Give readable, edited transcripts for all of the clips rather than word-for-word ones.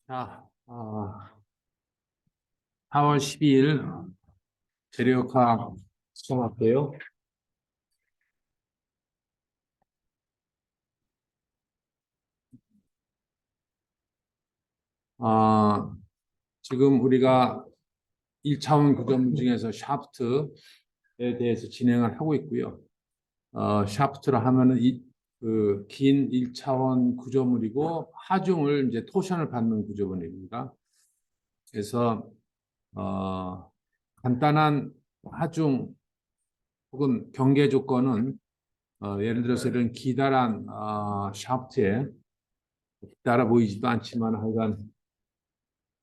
자, 4월 12일 재료학 시작할게요. 아, 지금 우리가 1차원 구조물 중에서 샤프트에 대해서 진행을 하고 있고요. 샤프트를 하면은 긴 1차원 구조물이고 하중을 이제 토션을 받는 구조물입니다. 그래서 간단한 하중 혹은 경계 조건은 예를 들어서 이런 기다란 샤프트에 따라 보이지도 않지만 하여간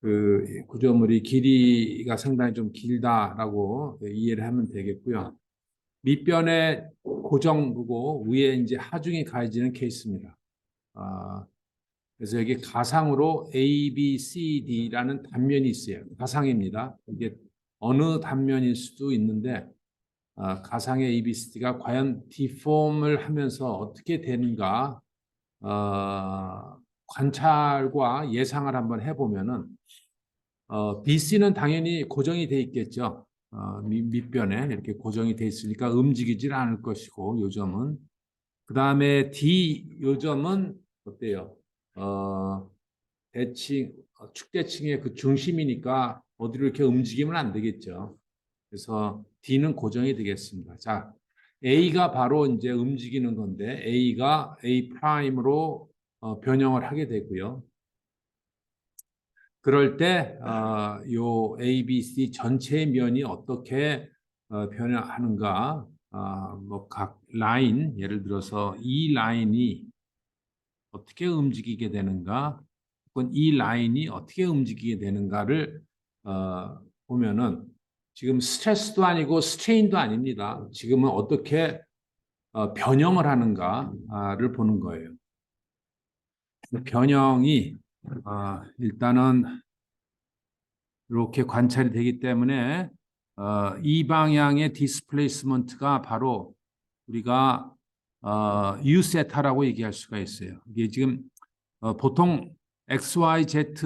그 구조물이 길이가 상당히 좀 길다라고 이해를 하면 되겠고요. 밑변에 고정부고 위에 이제 하중이 가해지는 케이스입니다. 그래서 여기 가상으로 A, B, C, D라는 단면이 있어요. 가상입니다. 이게 어느 단면일 수도 있는데 가상의 A, B, C, D가 과연 디폼을 하면서 어떻게 되는가 관찰과 예상을 한번 해보면은 BC는 당연히 고정이 돼 있겠죠. 밑변에 이렇게 고정이 돼 있으니까 움직이질 않을 것이고 요점은 그 다음에 D 요점은 어때요? 어, 축대층의 그 중심이니까 어디로 이렇게 움직이면 안 되겠죠. 그래서 D는 고정이 되겠습니다. 자, A가 바로 이제 움직이는 건데 A가 A 프라임으로 변형을 하게 되고요. 그럴 때, 요 A, B, C 전체의 면이 어떻게 변화하는가, 뭐 각 라인, 예를 들어서 이 라인이 어떻게 움직이게 되는가, 혹은 이 라인이 어떻게 움직이게 되는가를 보면은 지금 스트레스도 아니고 스트레인도 아닙니다. 지금은 어떻게 변형을 하는가를 보는 거예요. 변형이 일단은 이렇게 관찰이 되기 때문에 이 방향의 디스플레이스먼트가 바로 우리가 U세타라고 얘기할 수가 있어요. 이게 지금 보통 XYZ의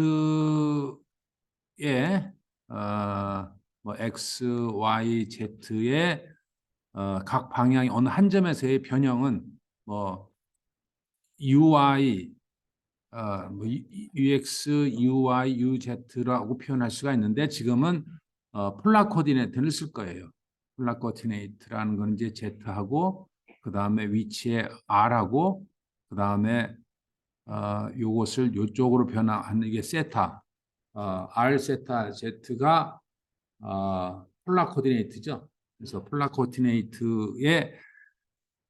뭐 XYZ의 각 방향이 어느 한 점에서의 변형은 뭐 UI 뭐 UX, UI, UZ라고 표현할 수가 있는데 지금은 폴라 코디네이트를 쓸 거예요. 폴라 코디네이트라는 건 이제 Z하고 그 다음에 위치에 R하고 그 다음에 요것을 요쪽으로 변화하는 게 세타, R 세타 Z가 폴라 코디네이트죠. 그래서 폴라 코디네이트의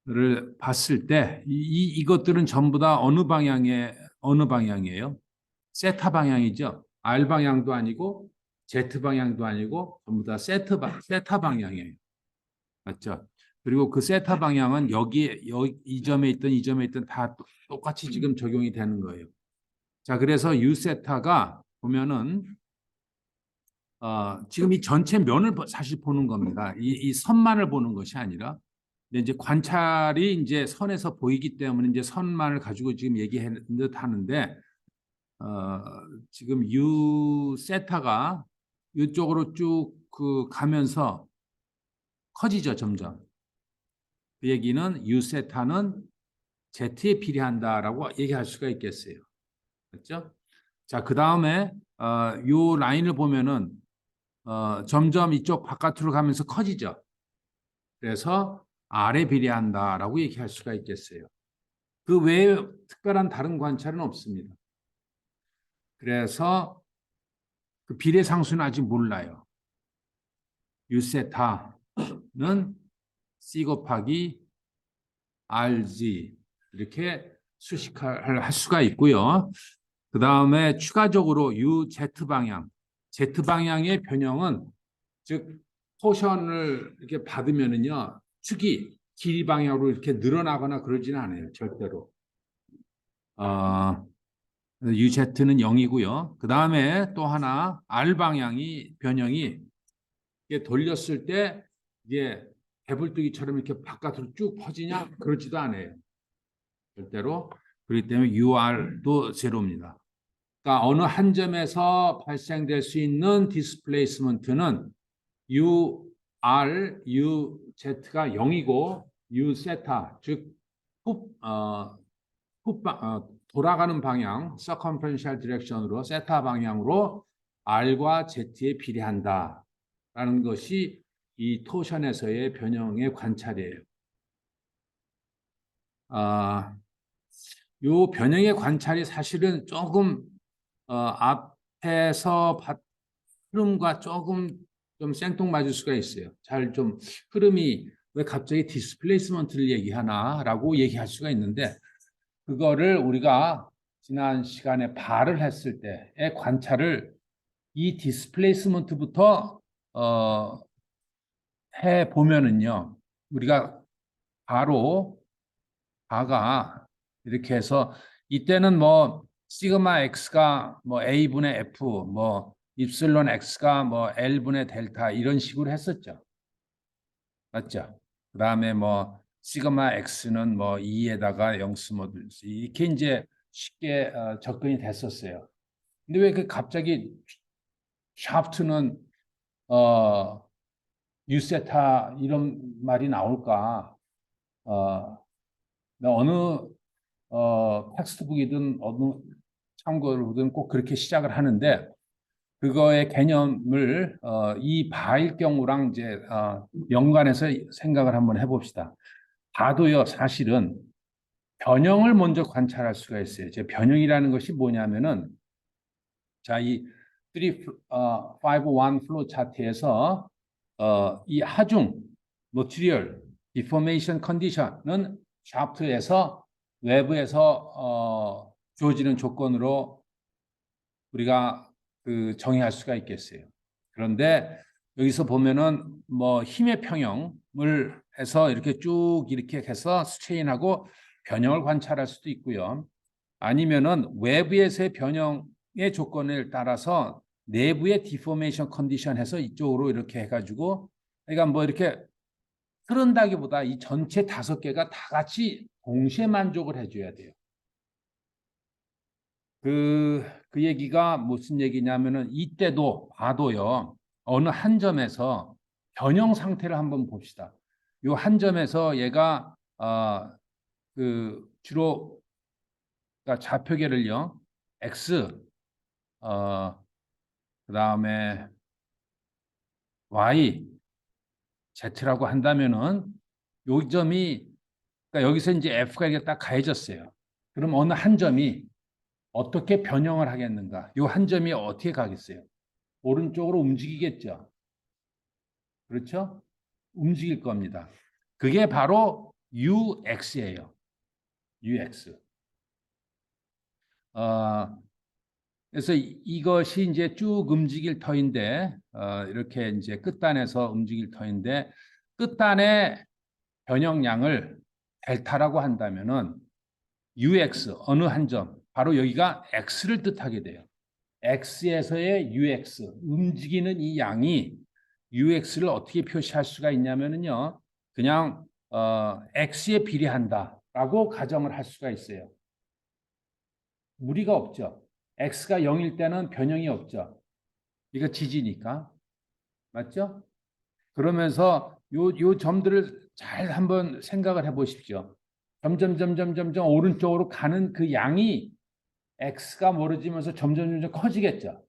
를 봤을 때 이것들은 전부 다 어느 방향이에요? 세타 방향이죠. R 방향도 아니고 Z 방향도 아니고 전부 다 세타 방향이에요. 맞죠? 그리고 그 세타 방향은 여기 이 점에 있든 이 점에 있든 다 똑같이 지금 적용이 되는 거예요. 자, 그래서 U 세타가 보면은 지금 이 전체 면을 사실 보는 겁니다. 이 선만을 보는 것이 아니라 근데 이제 관찰이 이제 선에서 보이기 때문에 이제 선만을 가지고 지금 얘기하는 듯 하는데 어, 지금 U 세타가 이쪽으로 쭉 그 가면서 커지죠 점점. 그 얘기는 U 세타는 Z에 비례한다라고 얘기할 수가 있겠어요. 맞죠? 자, 그 다음에 요 라인을 보면은 점점 이쪽 바깥으로 가면서 커지죠. 그래서 R에 비례한다라고 얘기할 수가 있겠어요. 그 외에 특별한 다른 관찰은 없습니다. 그래서 그 비례 상수는 아직 몰라요. 유세타는 C 곱하기 RG 이렇게 수식할 수가 있고요. 그 다음에 추가적으로 UZ 방향, Z 방향의 변형은 즉 포션을 이렇게 받으면은요 축이 길이 방향으로 이렇게 늘어나거나 그러지는 않아요 절대로. UZ는 0이고요. 그 다음에 또 하나 R 방향이 변형이 이게 돌렸을 때 이게 배불뚝이처럼 이렇게 바깥으로 쭉 퍼지냐 그렇지도 않아요. 절대로. 그렇기 때문에 UR도 제로입니다. 그러니까 어느 한 점에서 발생될 수 있는 디스플레이스먼트는 UZ가 0이고 U세타 즉 돌아가는 방향 circumferential direction으로 세타 방향으로 R과 Z에 비례한다라는 것이 이 토션에서의 변형의 관찰이에요. 요 변형의 관찰이 사실은 조금 앞에서 흐름과 조금 좀 생뚱맞을 수가 있어요. 잘 좀 흐름이 왜 갑자기 디스플레이스먼트를 얘기하나라고 얘기할 수가 있는데 그거를 우리가 지난 시간에 발을 했을 때의 관찰을 이 디스플레이스먼트부터 해 보면은요. 우리가 바로 바가 이렇게 해서 이때는 뭐 시그마 x가 뭐 a분의 f 뭐 입실론 x가 뭐 l분의 델타 이런 식으로 했었죠. 맞죠? 그다음에 뭐 시그마 x는 뭐 2에다가 0 쓰면 이렇게 이제 쉽게 접근이 됐었어요. 근데 왜 그 갑자기 샤프트는 유세타 이런 말이 나올까? 어느 텍스트북이든 어느 참고로든 꼭 그렇게 시작을 하는데 그거의 개념을 이 바일 경우랑 이제 연관해서 생각을 한번 해봅시다. 바도요 사실은 변형을 먼저 관찰할 수가 있어요. 제 변형이라는 것이 뭐냐면은 자, 이 351 플로 차트에서 이 하중 머티리얼 디포메이션 컨디션은 샤프트에서 외부에서 주어지는 조건으로 우리가 그 정의할 수가 있겠어요. 그런데 여기서 보면은 뭐 힘의 평형을 해서 이렇게 쭉 이렇게 해서 스트레인하고 변형을 관찰할 수도 있고요. 아니면은 외부에서의 변형의 조건을 따라서 내부의 디포메이션 컨디션 해서 이쪽으로 이렇게 해가지고 그러니까 뭐 이렇게 흐른다기보다 이 전체 5개가 다 같이 동시에 만족을 해줘야 돼요. 그 얘기가 무슨 얘기냐면은 이때도 봐도요 어느 한 점에서 변형 상태를 한번 봅시다. 요 한 점에서 얘가 그 주로 그러니까 좌표계를요 x 그다음에 y z라고 한다면은 요 점이 그러니까 여기서 이제 f가 이게 딱 가해졌어요. 그럼 어느 한 점이 어떻게 변형을 하겠는가? 요 한 점이 어떻게 가겠어요? 오른쪽으로 움직이겠죠. 그렇죠? 움직일 겁니다. 그게 바로 UX예요. UX. 그래서 이것이 이제 쭉 움직일 터인데 이렇게 이제 끝단에서 움직일 터인데 끝단의 변형량을 델타라고 한다면은 UX 어느 한 점, 바로 여기가 X를 뜻하게 돼요. X에서의 UX 움직이는 이 양이 UX를 어떻게 표시할 수가 있냐면은요. 그냥 X에 비례한다라고 가정을 할 수가 있어요. 무리가 없죠. X가 0일 때는 변형이 없죠. 이거 지지니까. 맞죠? 그러면서 요 점들을 잘 한번 생각을 해 보십시오. 점점 오른쪽으로 가는 그 양이 X가 멀어지면서 점점 커지겠죠.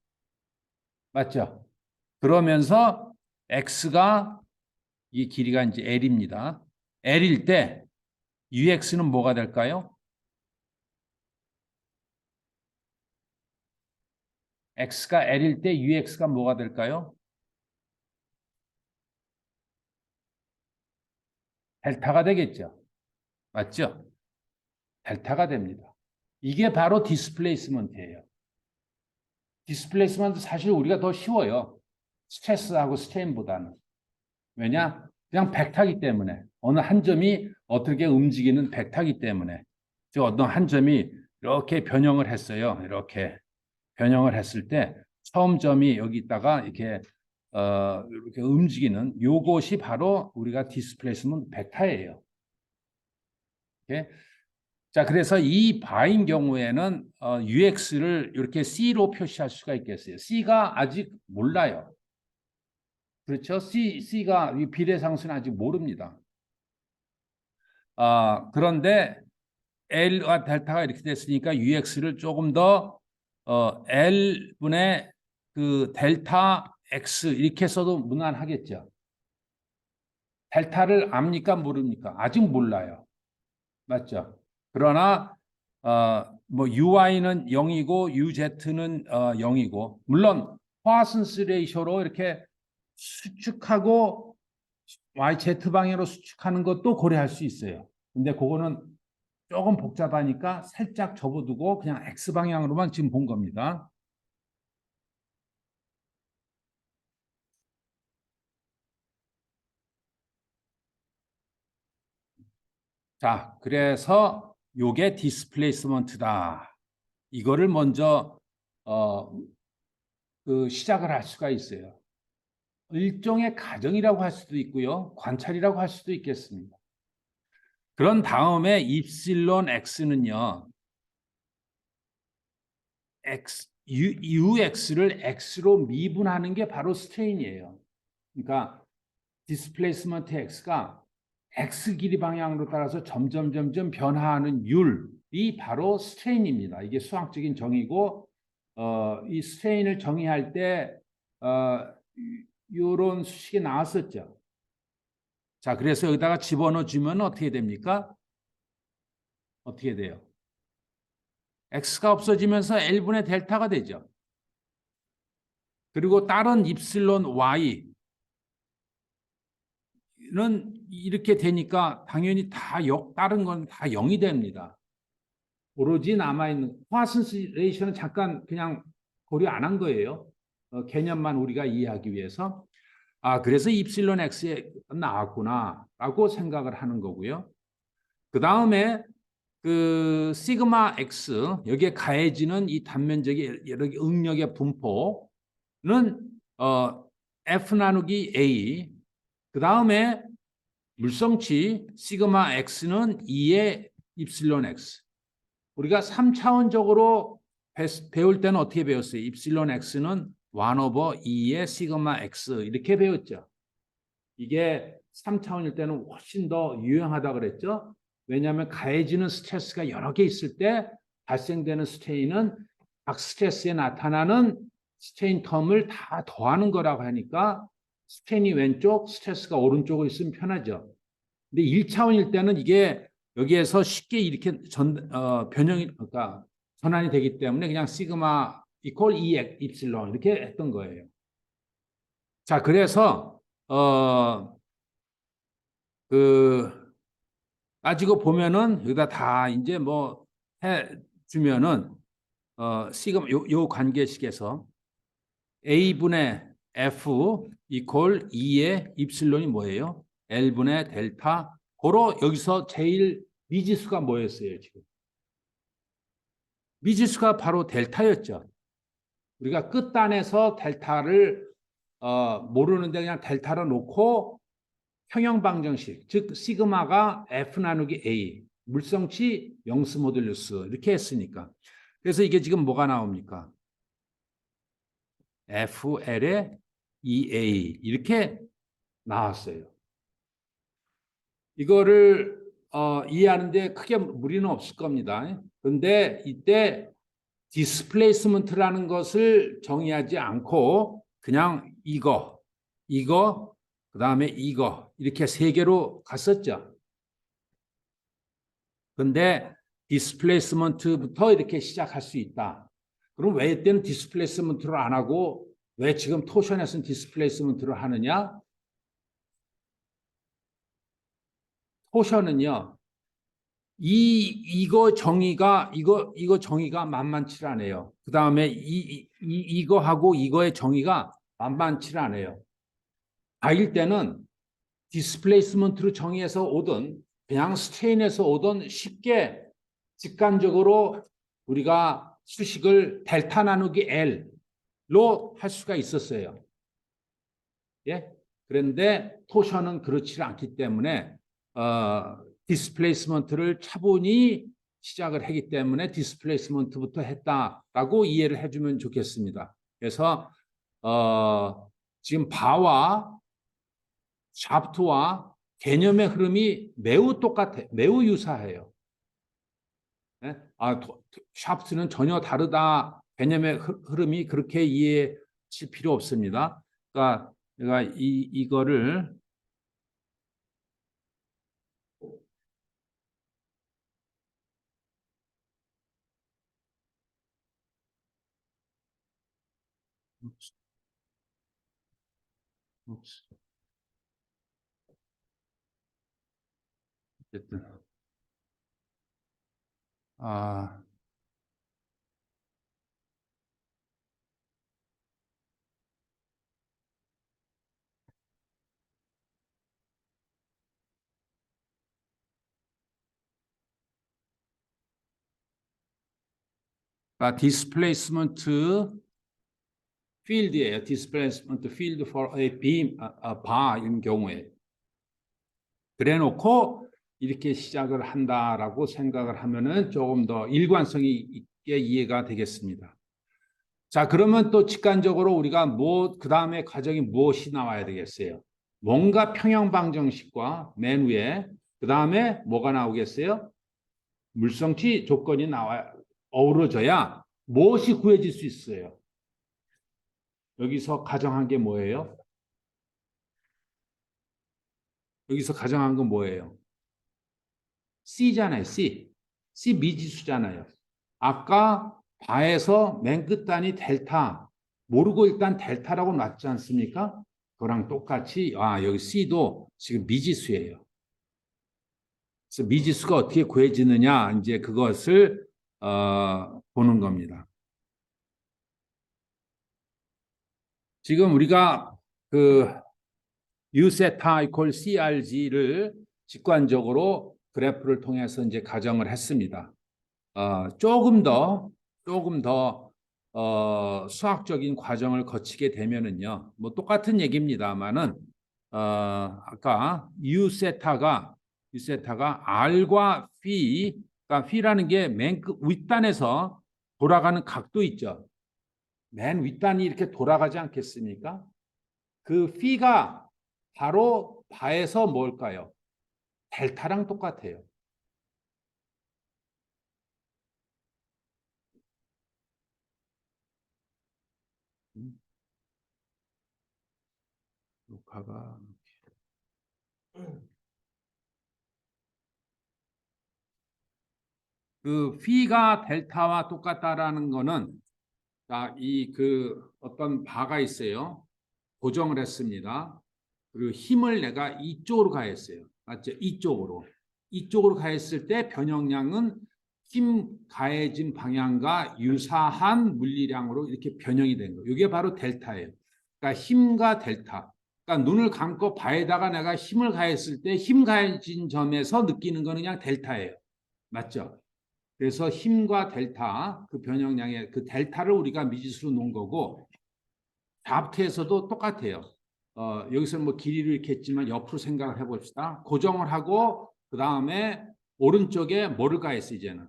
맞죠? 그러면서 X가 이 길이가 이제 L입니다. L일 때 UX는 뭐가 될까요? X가 L일 때 UX가 뭐가 될까요? 델타가 되겠죠. 맞죠? 델타가 됩니다. 이게 바로 디스플레이스먼트예요. 디스플레이스먼트 사실 우리가 더 쉬워요. 스트레스하고 스트레인보다는. 왜냐? 그냥 벡터기 때문에. 어느 한 점이 어떻게 움직이는 벡터기 때문에. 저 어떤 한 점이 이렇게 변형을 했어요. 이렇게 변형을 했을 때 처음 점이 여기 있다가 이렇게 이렇게 움직이는 요것이 바로 우리가 디스플레이스먼트 벡터예요. 오케이? 자, 그래서 이 바인 경우에는 UX를 이렇게 C로 표시할 수가 있겠어요. C가 아직 몰라요. 그렇죠? C가 이 비례상수는 아직 모릅니다. 그런데 L과 델타가 이렇게 됐으니까 UX를 조금 더 L분의 그 델타 X 이렇게 써도 무난하겠죠. 델타를 압니까? 모릅니까? 아직 몰라요. 맞죠? 그러나 뭐 UI는 0이고 UZ는 0이고 물론 화슨스 레이쇼로 이렇게 수축하고 YZ 방향으로 수축하는 것도 고려할 수 있어요. 근데 그거는 조금 복잡하니까 살짝 접어두고 그냥 X 방향으로만 지금 본 겁니다. 자, 그래서 요게 디스플레이스먼트다. 이거를 먼저 어, 그 시작을 할 수가 있어요. 일종의 가정이라고 할 수도 있고요. 관찰이라고 할 수도 있겠습니다. 그런 다음에 입실론 x는요. UX를 x로 미분하는 게 바로 스트레인이에요. 그러니까 디스플레이스먼트 x가 x 길이 방향으로 따라서 점점 변화하는 율이 바로 스트레인입니다. 이게 수학적인 정의고 이 스트레인을 정의할 때 이런 수식이 나왔었죠. 자, 그래서 여기다가 집어넣어 주면 어떻게 됩니까? 어떻게 돼요? x가 없어지면서 L분의 델타가 되죠. 그리고 다른 입실론 y는 이렇게 되니까 당연히 다른 건 다 0이 됩니다. 오로지 남아있는 화슨스 레이션은 잠깐 그냥 고려 안 한 거예요. 개념만 우리가 이해하기 위해서. 그래서 입실론 x에 나왔구나라고 생각을 하는 거고요. 그 다음에 그 시그마 x 여기에 가해지는 이 단면적인 여러 응력의 분포는 f 나누기 a 그 다음에 물성치 시그마 x는 2의 입실론 x 우리가 3차원적으로 배울 때는 어떻게 배웠어요? 입실론 x는 1 오버 2의 시그마 x 이렇게 배웠죠. 이게 3차원일 때는 훨씬 더 유용하다 그랬죠. 왜냐하면 가해지는 스트레스가 여러 개 있을 때 발생되는 스트레인은 각 스트레스에 나타나는 스트레인 텀을 다 더하는 거라고 하니까 스트레인이 왼쪽, 스트레스가 오른쪽으로 있으면 편하죠. 근데 1차원일 때는 이게 여기에서 쉽게 이렇게 변형이, 그러니까 전환이 되기 때문에 그냥 시그마 이퀄 2 입실론 이렇게 했던 거예요. 자, 그래서 그 따지고 보면은 여기다 다 이제 뭐 해주면은 시그마 요 관계식에서 a분의 f 이퀄 2의 입실론이 뭐예요? l분의 델타. 고로 여기서 제일 미지수가 뭐였어요 지금? 미지수가 바로 델타였죠. 우리가 끝단에서 델타를 모르는데 그냥 델타를 놓고 평형방정식, 즉 시그마가 F 나누기 A, 물성치 영스 모듈루스 이렇게 했으니까. 그래서 이게 지금 뭐가 나옵니까? FL의 EA 이렇게 나왔어요. 이거를 이해하는데 크게 무리는 없을 겁니다. 그런데 이때 디스플레이스먼트라는 것을 정의하지 않고 그냥 이거, 그다음에 이거 이렇게 세 개로 갔었죠. 근데 디스플레이스먼트부터 이렇게 시작할 수 있다. 그럼 왜 이때는 디스플레이스먼트를 안 하고 왜 지금 토션에서는 디스플레이스먼트를 하느냐? 토션은요. 이거 정의가 이거 정의가 만만치 않아요. 그다음에 이거하고 이거의 정의가 만만치 않아요. 아일 때는 디스플레이스먼트로 정의해서 오든 그냥 스트레인에서 오든 쉽게 직관적으로 우리가 수식을 델타 나누기 L로 할 수가 있었어요. 예? 그런데 토션은 그렇지 않기 때문에 디스플레이스먼트를 차분히 시작을 하기 때문에 디스플레이스먼트부터 했다라고 이해를 해주면 좋겠습니다. 그래서 지금 바와 샤프트와 개념의 흐름이 매우 똑같아, 매우 유사해요. 네? 샤프트는 전혀 다르다. 개념의 흐름이 그렇게 이해하실 필요 없습니다. 그러니까 내가 이거를 어쨌든 아 디스플레이스먼트 필드예요. 디스플레이스먼트 필드 for a beam, 바인 경우에 그래놓고 이렇게 시작을 한다라고 생각을 하면은 조금 더 일관성이 있게 이해가 되겠습니다. 자, 그러면 또 직관적으로 우리가 그 다음에 과정이 무엇이 나와야 되겠어요? 뭔가 평형 방정식과 맨 위에 그 다음에 뭐가 나오겠어요? 물성치 조건이 어우러져야 무엇이 구해질 수 있어요? 여기서 가정한 게 뭐예요? 여기서 가정한 건 뭐예요? C잖아요. C 미지수잖아요. 아까 바에서 맨 끝단이 델타 모르고 일단 델타라고 놨지 않습니까? 그거랑 똑같이 여기 C도 지금 미지수예요. 그래서 미지수가 어떻게 구해지느냐 이제 그것을 보는 겁니다. 지금 우리가 그 U세타 이퀄 CRG를 직관적으로 그래프를 통해서 이제 가정을 했습니다. 조금 더 수학적인 과정을 거치게 되면은요, 뭐 똑같은 얘기입니다만은 아까 U세타가 R과 phi, 그러니까 phi라는 게 맨 윗단에서 돌아가는 각도 있죠. 맨 윗단이 이렇게 돌아가지 않겠습니까? 그 phi가 바로 바에서 뭘까요? 델타랑 똑같아요. 녹화가 그 p가 델타와 똑같다라는 거는 어떤 바가 있어요. 고정을 했습니다. 그리고 힘을 내가 이쪽으로 가했어요. 맞죠? 이쪽으로 가했을 때 변형량은 힘 가해진 방향과 유사한 물리량으로 이렇게 변형이 된 거예요. 이게 바로 델타예요. 그러니까 힘과 델타. 그러니까 눈을 감고 바에다가 내가 힘을 가했을 때 힘 가해진 점에서 느끼는 거는 그냥 델타예요. 맞죠? 그래서 힘과 델타, 그 변형량의 그 델타를 우리가 미지수로 놓은 거고, 샤프트에서도 똑같아요. 여기서 뭐 길이를 이렇게 했지만 옆으로 생각을 해봅시다. 고정을 하고 그 다음에 오른쪽에 뭐를 가했어 이제는?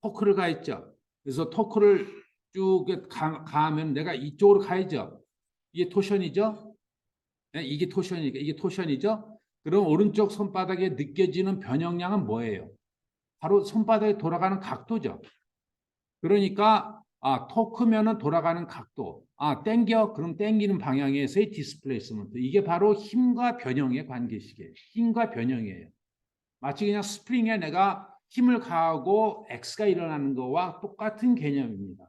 토크를 가했죠. 그래서 토크를 쭉 가면 내가 이쪽으로 가야죠. 이게 토션이죠. 네, 이게 토션이니까 이게 토션이죠. 그럼 오른쪽 손바닥에 느껴지는 변형량은 뭐예요? 바로 손바닥에 돌아가는 각도죠. 그러니까 토크면은 돌아가는 각도. 땡겨 그럼 땡기는 방향에서의 디스플레이스먼트. 이게 바로 힘과 변형의 관계식이에요. 힘과 변형이에요. 마치 그냥 스프링에 내가 힘을 가하고 X가 일어나는 거와 똑같은 개념입니다.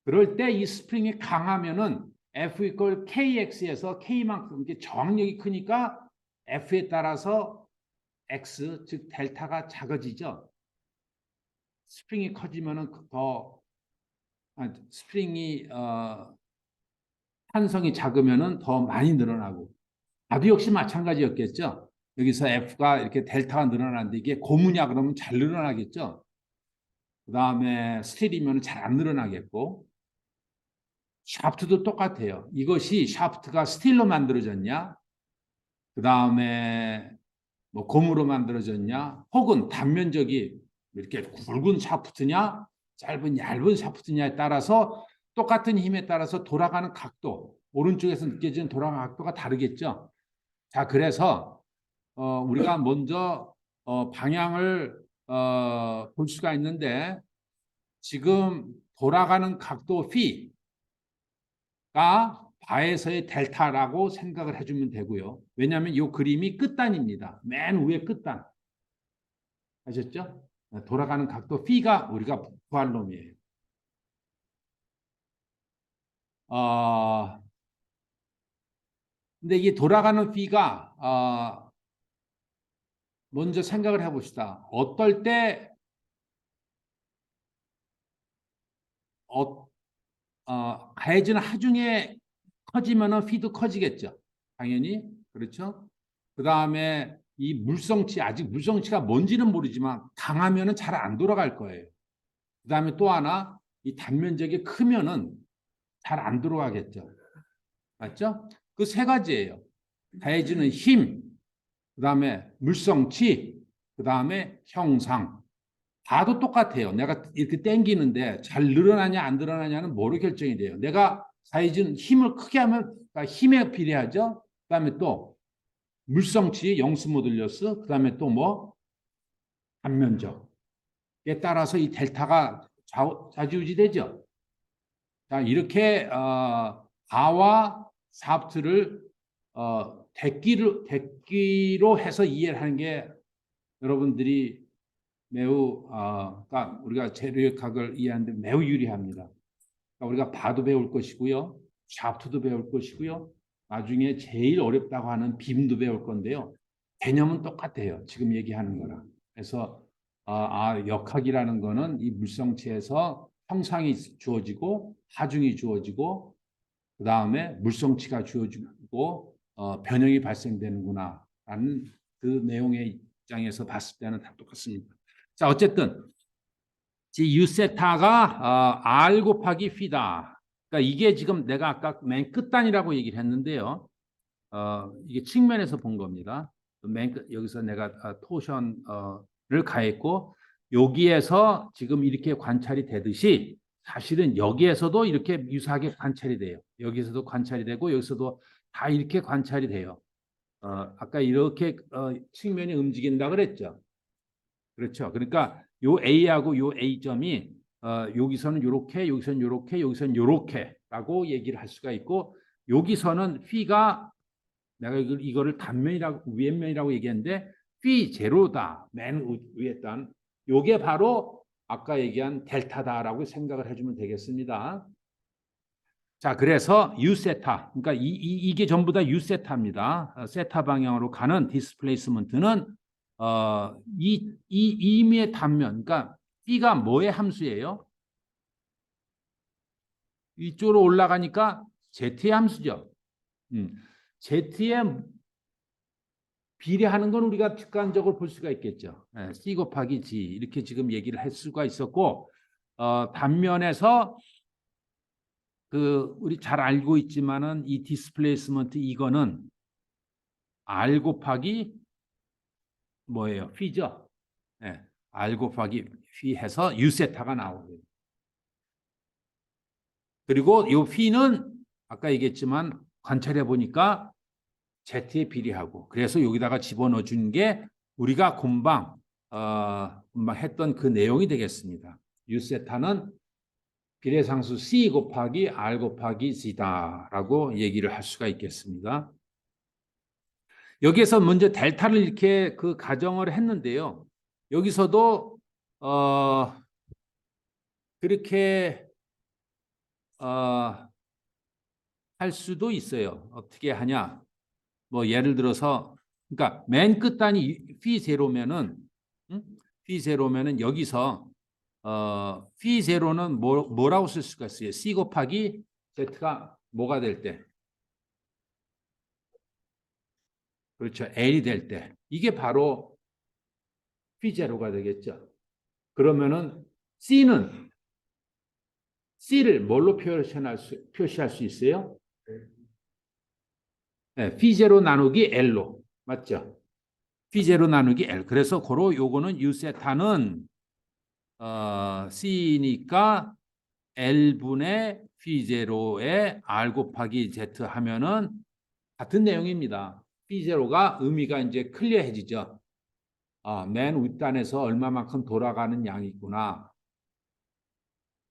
그럴 때 이 스프링이 강하면은 F 이퀄 KX에서 K만큼 이게 저항력이 크니까 F에 따라서 X 즉 델타가 작아지죠. 스프링이 커지면은 스프링이 탄성이 작으면은 더 많이 늘어나고 나도 역시 마찬가지였겠죠. 여기서 F가 이렇게 델타가 늘어나는데 이게 고무냐 그러면 잘 늘어나겠죠. 그 다음에 스틸이면 잘 안 늘어나겠고 샤프트도 똑같아요. 이것이 샤프트가 스틸로 만들어졌냐 그 다음에 뭐 고무로 만들어졌냐 혹은 단면적이 이렇게 굵은 샤프트냐 짧은 얇은 샤프트냐에 따라서 똑같은 힘에 따라서 돌아가는 각도, 오른쪽에서 느껴지는 돌아가는 각도가 다르겠죠. 자, 그래서 우리가 먼저 방향을 볼 수가 있는데 지금 돌아가는 각도 P가 바에서의 델타라고 생각을 해주면 되고요. 왜냐하면 이 그림이 끝단입니다. 맨 위에 끝단. 아셨죠? 돌아가는 각도 P가 우리가 구할 놈이에요. 근데 이게 돌아가는 P가 먼저 생각을 해봅시다. 어떨 때 가해지는 하중에 커지면은 P도 커지겠죠. 당연히 그렇죠. 그 다음에 이 물성치 아직 물성치가 뭔지는 모르지만 강하면은 잘 안 돌아갈 거예요. 그 다음에 또 하나 이 단면적이 크면은 잘 안 돌아가겠죠. 맞죠? 그 세 가지예요. 가해지는 힘, 그 다음에 물성치, 그 다음에 형상. 다도 똑같아요. 내가 이렇게 당기는데 잘 늘어나냐 안 늘어나냐는 뭐로 결정이 돼요. 내가 가해지는 힘을 크게 하면 힘에 비례하죠. 그 다음에 또 물성치, 영스 모듈러스, 그 다음에 또 뭐 단면적에 따라서 이 델타가 좌지우지되죠. 자, 이렇게 가와 샤프트를 대끼로 해서 이해를 하는 게 여러분들이 매우 그러니까 우리가 재료역학을 이해하는데 매우 유리합니다. 그러니까 우리가 바도 배울 것이고요, 샤프트도 배울 것이고요, 나중에 제일 어렵다고 하는 빔도 배울 건데요. 개념은 똑같아요. 지금 얘기하는 거랑. 그래서 역학이라는 거는 이 물성치에서 형상이 주어지고 하중이 주어지고 그 다음에 물성치가 주어지고 변형이 발생되는구나라는 그 내용의 입장에서 봤을 때는 다 똑같습니다. 자, 어쨌든 U세타가 R 곱하기 P다. 그러니까 이게 지금 내가 아까 맨 끝단이라고 얘기를 했는데요. 이게 측면에서 본 겁니다. 맨 끝, 여기서 내가 토션을 가했고 여기에서 지금 이렇게 관찰이 되듯이 사실은 여기에서도 이렇게 유사하게 관찰이 돼요. 여기서도 관찰이 되고 여기서도 다 이렇게 관찰이 돼요. 아까 이렇게 측면이 움직인다 그랬죠. 그렇죠. 그러니까 요 A하고 요 A점이 여기서는 요렇게, 여기서는 요렇게, 여기서는 요렇게라고 얘기를 할 수가 있고 여기서는 P가 내가 이거를 단면이라고 윗면이라고 얘기했는데 P 제로다. 맨 위에 단 요게 바로 아까 얘기한 델타다라고 생각을 해주면 되겠습니다. 자, 그래서 U세타, 그러니까 이게 전부 다 U세타입니다. 세타 방향으로 가는 디스플레이스먼트는 이 임의의 단면, 그러니까 B가 뭐의 함수예요? 이쪽으로 올라가니까 Z의 함수죠. Z에 비례하는 건 우리가 직관적으로 볼 수가 있겠죠. C 곱하기 G 이렇게 지금 얘기를 할 수가 있었고 단면에서 우리 잘 알고 있지만은 이 디스플레이스먼트 이거는 R 곱하기 뭐예요? P죠. 네. R 곱하기 P 해서 U세타가 나오고요. 그리고 이 P는 아까 얘기했지만 관찰해 보니까 Z에 비례하고 그래서 여기다가 집어넣어 준 게 우리가 금방 했던 그 내용이 되겠습니다. U세타는 비례상수 C 곱하기 R 곱하기 G다라고 얘기를 할 수가 있겠습니다. 여기에서 먼저 델타를 이렇게 가정을 했는데요. 여기서도 그렇게 할 수도 있어요. 어떻게 하냐? 뭐 예를 들어서 그러니까 맨 끝단이 P0면은 P0면은 여기서 P0는 뭐라고 쓸 수가 있어요? C 곱하기 Z가 뭐가 될 때? 그렇죠. L이 될 때. 이게 바로 P0가 되겠죠. 그러면은 C를 뭘로 표시할 수 있어요? 네, P0 나누기 L로. 맞죠? P0 나누기 L. 그래서 고로 요거는 U세타는 C니까 L분의 P0에 R 곱하기 Z 하면은 같은 내용입니다. P0가 의미가 이제 클리어해지죠. 맨 윗단에서 얼마만큼 돌아가는 양이 있구나.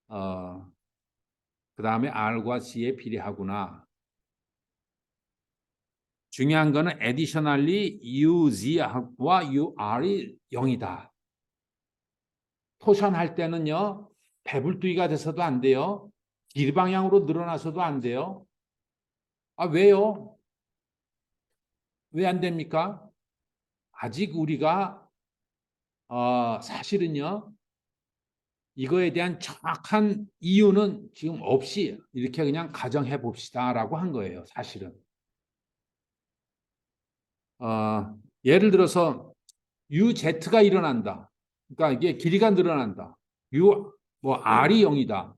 그 다음에 R과 C에 비례하구나. 중요한 거는 additionally UZ와 UR이 0이다. 토션할 때는요. 배불뚝이가 돼서도 안 돼요. 길 방향으로 늘어나서도 안 돼요. 왜요? 왜 안 됩니까? 아직 우리가 사실은요. 이거에 대한 정확한 이유는 지금 없이 이렇게 그냥 가정해 봅시다라고 한 거예요. 사실은. 예를 들어서 UZ가 일어난다. 그러니까 이게 길이가 늘어난다. R이 0이다.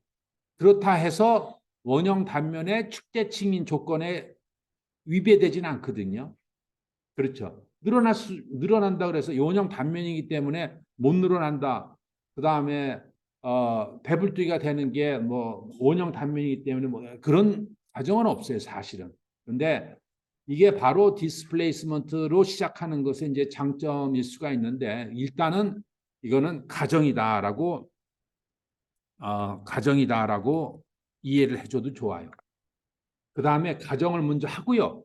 그렇다 해서 원형 단면의 축대칭인 조건에 위배되지는 않거든요. 그렇죠. 늘어난다 그래서 원형 단면이기 때문에 못 늘어난다. 그 다음에 배불뚝이가 되는 게 뭐 원형 단면이기 때문에 뭐 그런 가정은 없어요, 사실은. 그런데 이게 바로 디스플레이스먼트로 시작하는 것의 이제 장점일 수가 있는데 일단은 이거는 가정이다라고 이해를 해줘도 좋아요. 그 다음에 가정을 먼저 하고요.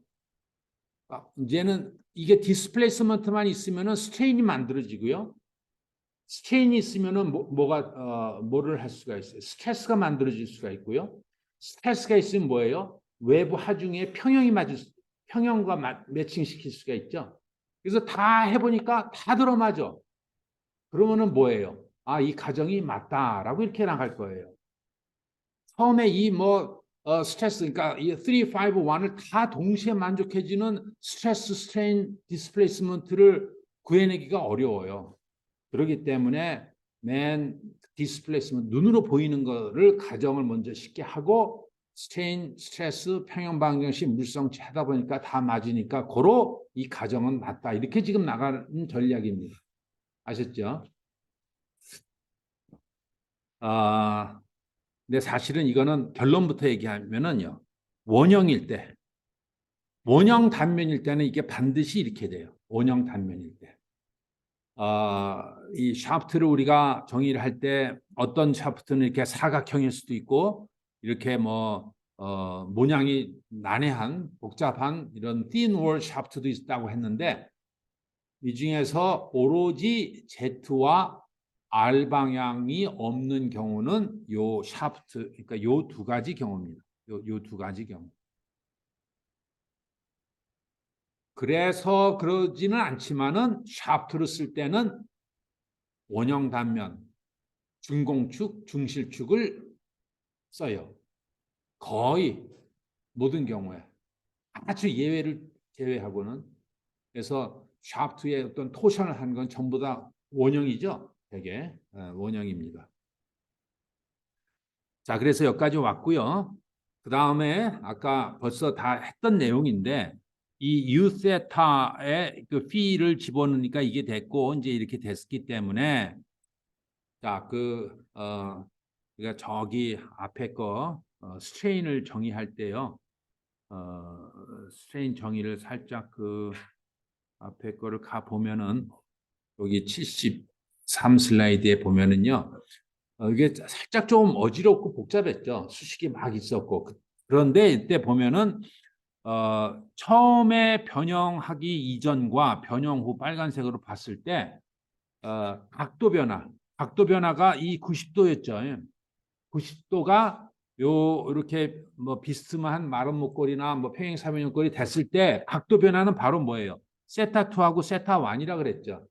이제는 이게 디스플레이스먼트만 있으면은 스트레인이 만들어지고요. 스트레인이 있으면은 뭐를 할 수가 있어요. 스트레스가 만들어질 수가 있고요. 스트레스가 있으면 뭐예요? 외부 하중에 평형과 매칭시킬 수가 있죠. 그래서 다 해보니까 다 들어맞아. 그러면은 뭐예요? 이 가정이 맞다라고 이렇게 나갈 거예요. 처음에 스트레스, 그러니까 이 3, 5, 1을 다 동시에 만족해주는 스트레스, 스트레인, 디스플레이스먼트를 구해내기가 어려워요. 그렇기 때문에 맨 디스플레이스먼트, 눈으로 보이는 거를 가정을 먼저 쉽게 하고 스트레인, 스트레스, 평형 방정식, 물성치 하다 보니까 다 맞으니까 고로 이 가정은 맞다. 이렇게 지금 나가는 전략입니다. 아셨죠? 근데 사실은 이거는 결론부터 얘기하면은요. 원형일 때, 원형 단면일 때는 이게 반드시 이렇게 돼요. 원형 단면일 때. 이 샤프트를 우리가 정의를 할 때 어떤 샤프트는 이렇게 사각형일 수도 있고 이렇게 모양이 난해한 복잡한 이런 thin wall 샤프트도 있다고 했는데 이 중에서 오로지 Z와 R 방향이 없는 경우는 요 샤프트, 그러니까 요 두 가지 경우입니다. 요 두 가지 경우. 그래서 그러지는 않지만은 샤프트를 쓸 때는 원형 단면, 중공축, 중실축을 써요. 거의 모든 경우에. 아주 예외를 제외하고는. 그래서 샤프트의 어떤 토션을 한 건 전부 다 원형이죠. 되게 원형입니다. 자, 그래서 여기까지 왔고요. 그 다음에 아까 벌써 다 했던 내용인데 이 U 세타의 그 p를 집어넣으니까 이게 됐고 이제 이렇게 됐기 때문에 자, 우리가 저기 앞에 거 스트레인을 정의할 때요. 스트레인 정의를 살짝 그 앞에 거를 가 보면은 여기 73 슬라이드에 보면은요. 이게 살짝 좀 어지럽고 복잡했죠. 수식이 막 있었고. 그런데 이때 보면은 처음에 변형하기 이전과 변형 후 빨간색으로 봤을 때 각도 변화가 이 90도였죠. 90도가 이렇게 비스듬한 마른 목걸이나 평행 사변 목걸이 됐을 때 각도 변화는 바로 뭐예요? 세타 2하고 세타 1이라 그랬죠.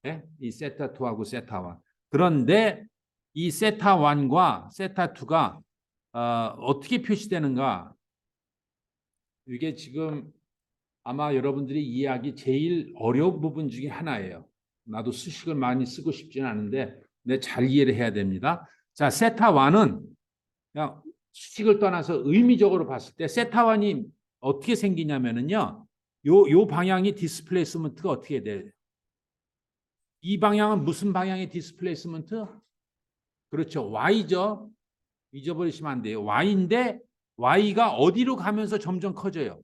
네? 이 세타 2하고 세타 1. 그런데 이 세타 1과 세타 2가 어떻게 표시되는가? 이게 지금 아마 여러분들이 이해하기 제일 어려운 부분 중에 하나예요. 나도 수식을 많이 쓰고 싶지는 않은데 잘 이해를 해야 됩니다. 자, 세타 1은 그냥 수식을 떠나서 의미적으로 봤을 때 세타 1이 어떻게 생기냐면은요. 요 방향이 디스플레이스먼트가 어떻게 돼요? 이 방향은 무슨 방향의 디스플레이스먼트? 그렇죠. Y죠. 잊어버리시면 안 돼요. Y인데 Y가 어디로 가면서 점점 커져요?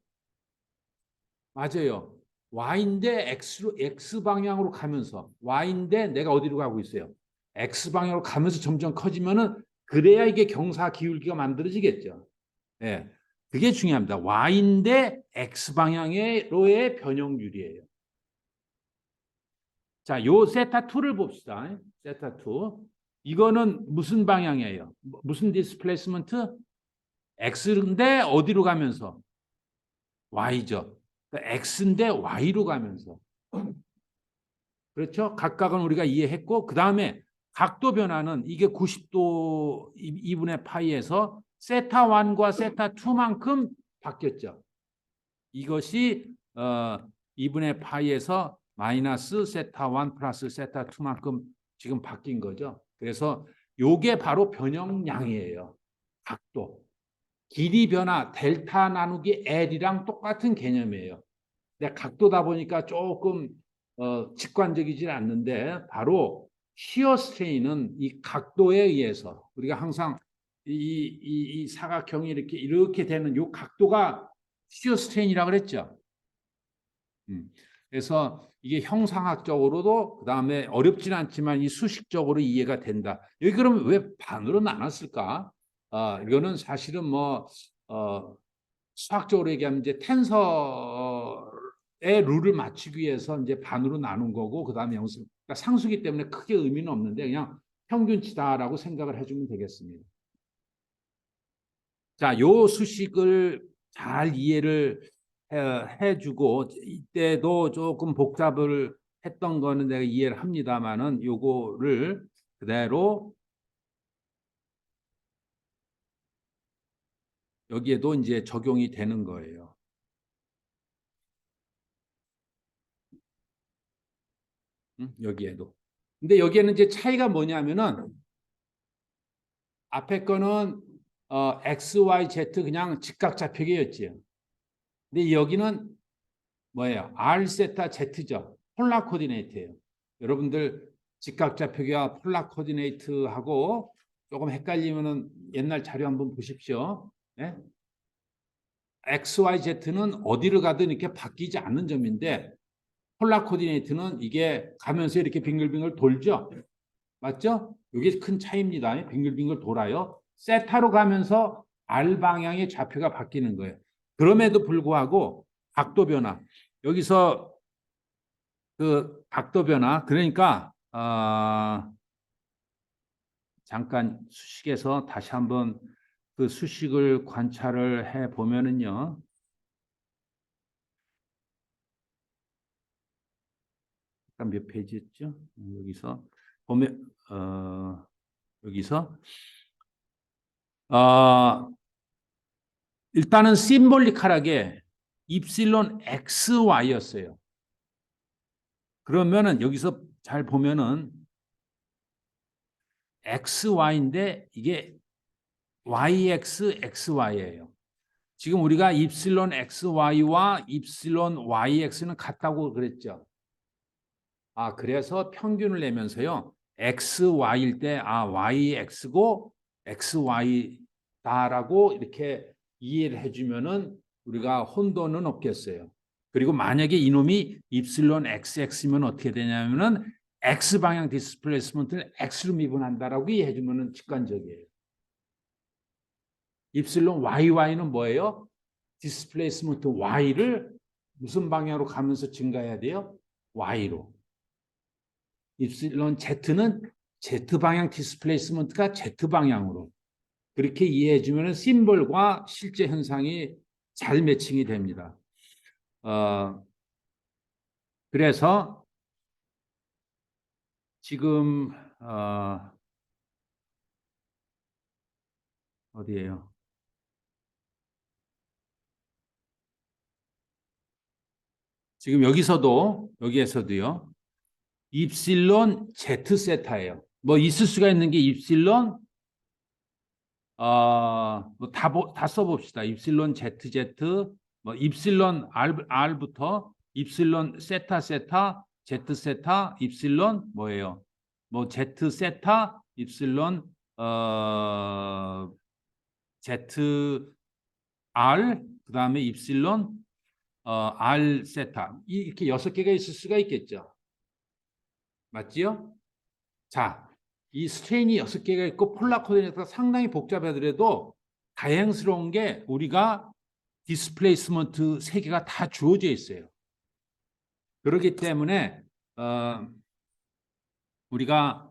맞아요. Y인데 X 방향으로 가면서 Y인데 내가 어디로 가고 있어요? X 방향으로 가면서 점점 커지면은 그래야 이게 경사 기울기가 만들어지겠죠. 예. 그게 중요합니다. Y인데 X 방향으로의 변형률이에요. 자, 요 세타2를 봅시다. 세타2. 이거는 무슨 방향이에요? 무슨 디스플레이스먼트? X인데 어디로 가면서? Y죠. 그러니까 X인데 Y로 가면서. 그렇죠? 각각은 우리가 이해했고 그 다음에 각도 변화는 이게 90도 2분의 파이에서 세타1과 세타2만큼 바뀌었죠. 이것이 2분의 파이에서 마이너스 세타1 플러스 세타2만큼 지금 바뀐 거죠. 그래서 요게 바로 변형량이에요. 각도. 길이 변화 델타 나누기 L이랑 똑같은 개념이에요. 근데 각도다 보니까 조금 직관적이지 않는데 바로 시어 스트레인은 이 각도에 의해서 우리가 항상 이 사각형이 이렇게 되는 이 각도가 시어 스트레인이라고 그랬죠. 그래서 이게 형상학적으로도 그다음에 어렵지는 않지만 이 수식적으로 이해가 된다. 여기 그러면 왜 반으로 나눴을까? 이거는 사실은 뭐 수학적으로 얘기하면 이제 텐서의 룰을 맞추기 위해서 이제 반으로 나눈 거고 그다음에 영수 그러니까 상수기 때문에 크게 의미는 없는데 그냥 평균치다라고 생각을 해주면 되겠습니다. 자, 요 수식을 잘 이해를 해주고 이때도 조금 복잡을 했던 거는 내가 이해를 합니다만은 요거를 그대로 여기에도 이제 적용이 되는 거예요. 여기에도. 근데 여기에는 이제 차이가 뭐냐면은 앞에 거는 X, Y, Z 그냥 직각좌표계였지요. 근데 여기는 뭐예요? R 세타 Z죠. 폴라 코디네이트예요. 여러분들 직각좌표계와 폴라 코디네이트하고 조금 헷갈리면은 옛날 자료 한번 보십시오. 네? X, Y, Z는 어디를 가든 이렇게 바뀌지 않는 점인데 폴라 코디네이트는 이게 가면서 이렇게 빙글빙글 돌죠. 맞죠? 이게 큰 차이입니다. 빙글빙글 돌아요. 세타로 가면서 R 방향의 좌표가 바뀌는 거예요. 그럼에도 불구하고 각도 변화. 여기서 그 각도 변화. 그러니까 잠깐 수식에서 다시 한번 그 수식을 관찰을 해 보면은요. 잠깐 몇 페이지였죠? 여기서 보면 여기서 일단은 심볼리컬하게 입실론 XY였어요. 그러면은 여기서 잘 보면은 XY인데 이게 YX, XY예요. 지금 우리가 입실론 XY와 입실론 YX는 같다고 그랬죠. 그래서 평균을 내면서요. XY일 때 YX고 XY다라고 이렇게 이해를 해주면은 우리가 혼돈은 없겠어요. 그리고 만약에 이놈이 입실론 XX이면 어떻게 되냐면은 X 방향 디스플레이스먼트를 X로 미분한다라고 이해해주면은 직관적이에요. 입실론 YY는 뭐예요? 디스플레이스먼트 Y를 무슨 방향으로 가면서 증가해야 돼요? Y로. 입실론 Z는 Z 방향 디스플레이스먼트가 Z 방향으로. 그렇게 이해해 주면 심볼과 실제 현상이 잘 매칭이 됩니다. 그래서 지금 어디예요? 지금 여기에서도요. 입실론 Z 세타예요. 뭐 있을 수가 있는 게 입실론 뭐다 써봅시다. 입실론 ZZ 뭐 입실론 R부터 입실론 세타 세타 Z 세타 입실론 뭐예요? 뭐 Z 세타 입실론 Z R 그다음에 입실론 R 세타 이렇게 6개가 있을 수가 있겠죠. 맞지요? 자, 이 스트레인이 6개가 있고 폴라 코디네이터가 상당히 복잡하더라도 다행스러운 게 우리가 디스플레이스먼트 3개가 다 주어져 있어요. 그렇기 때문에 우리가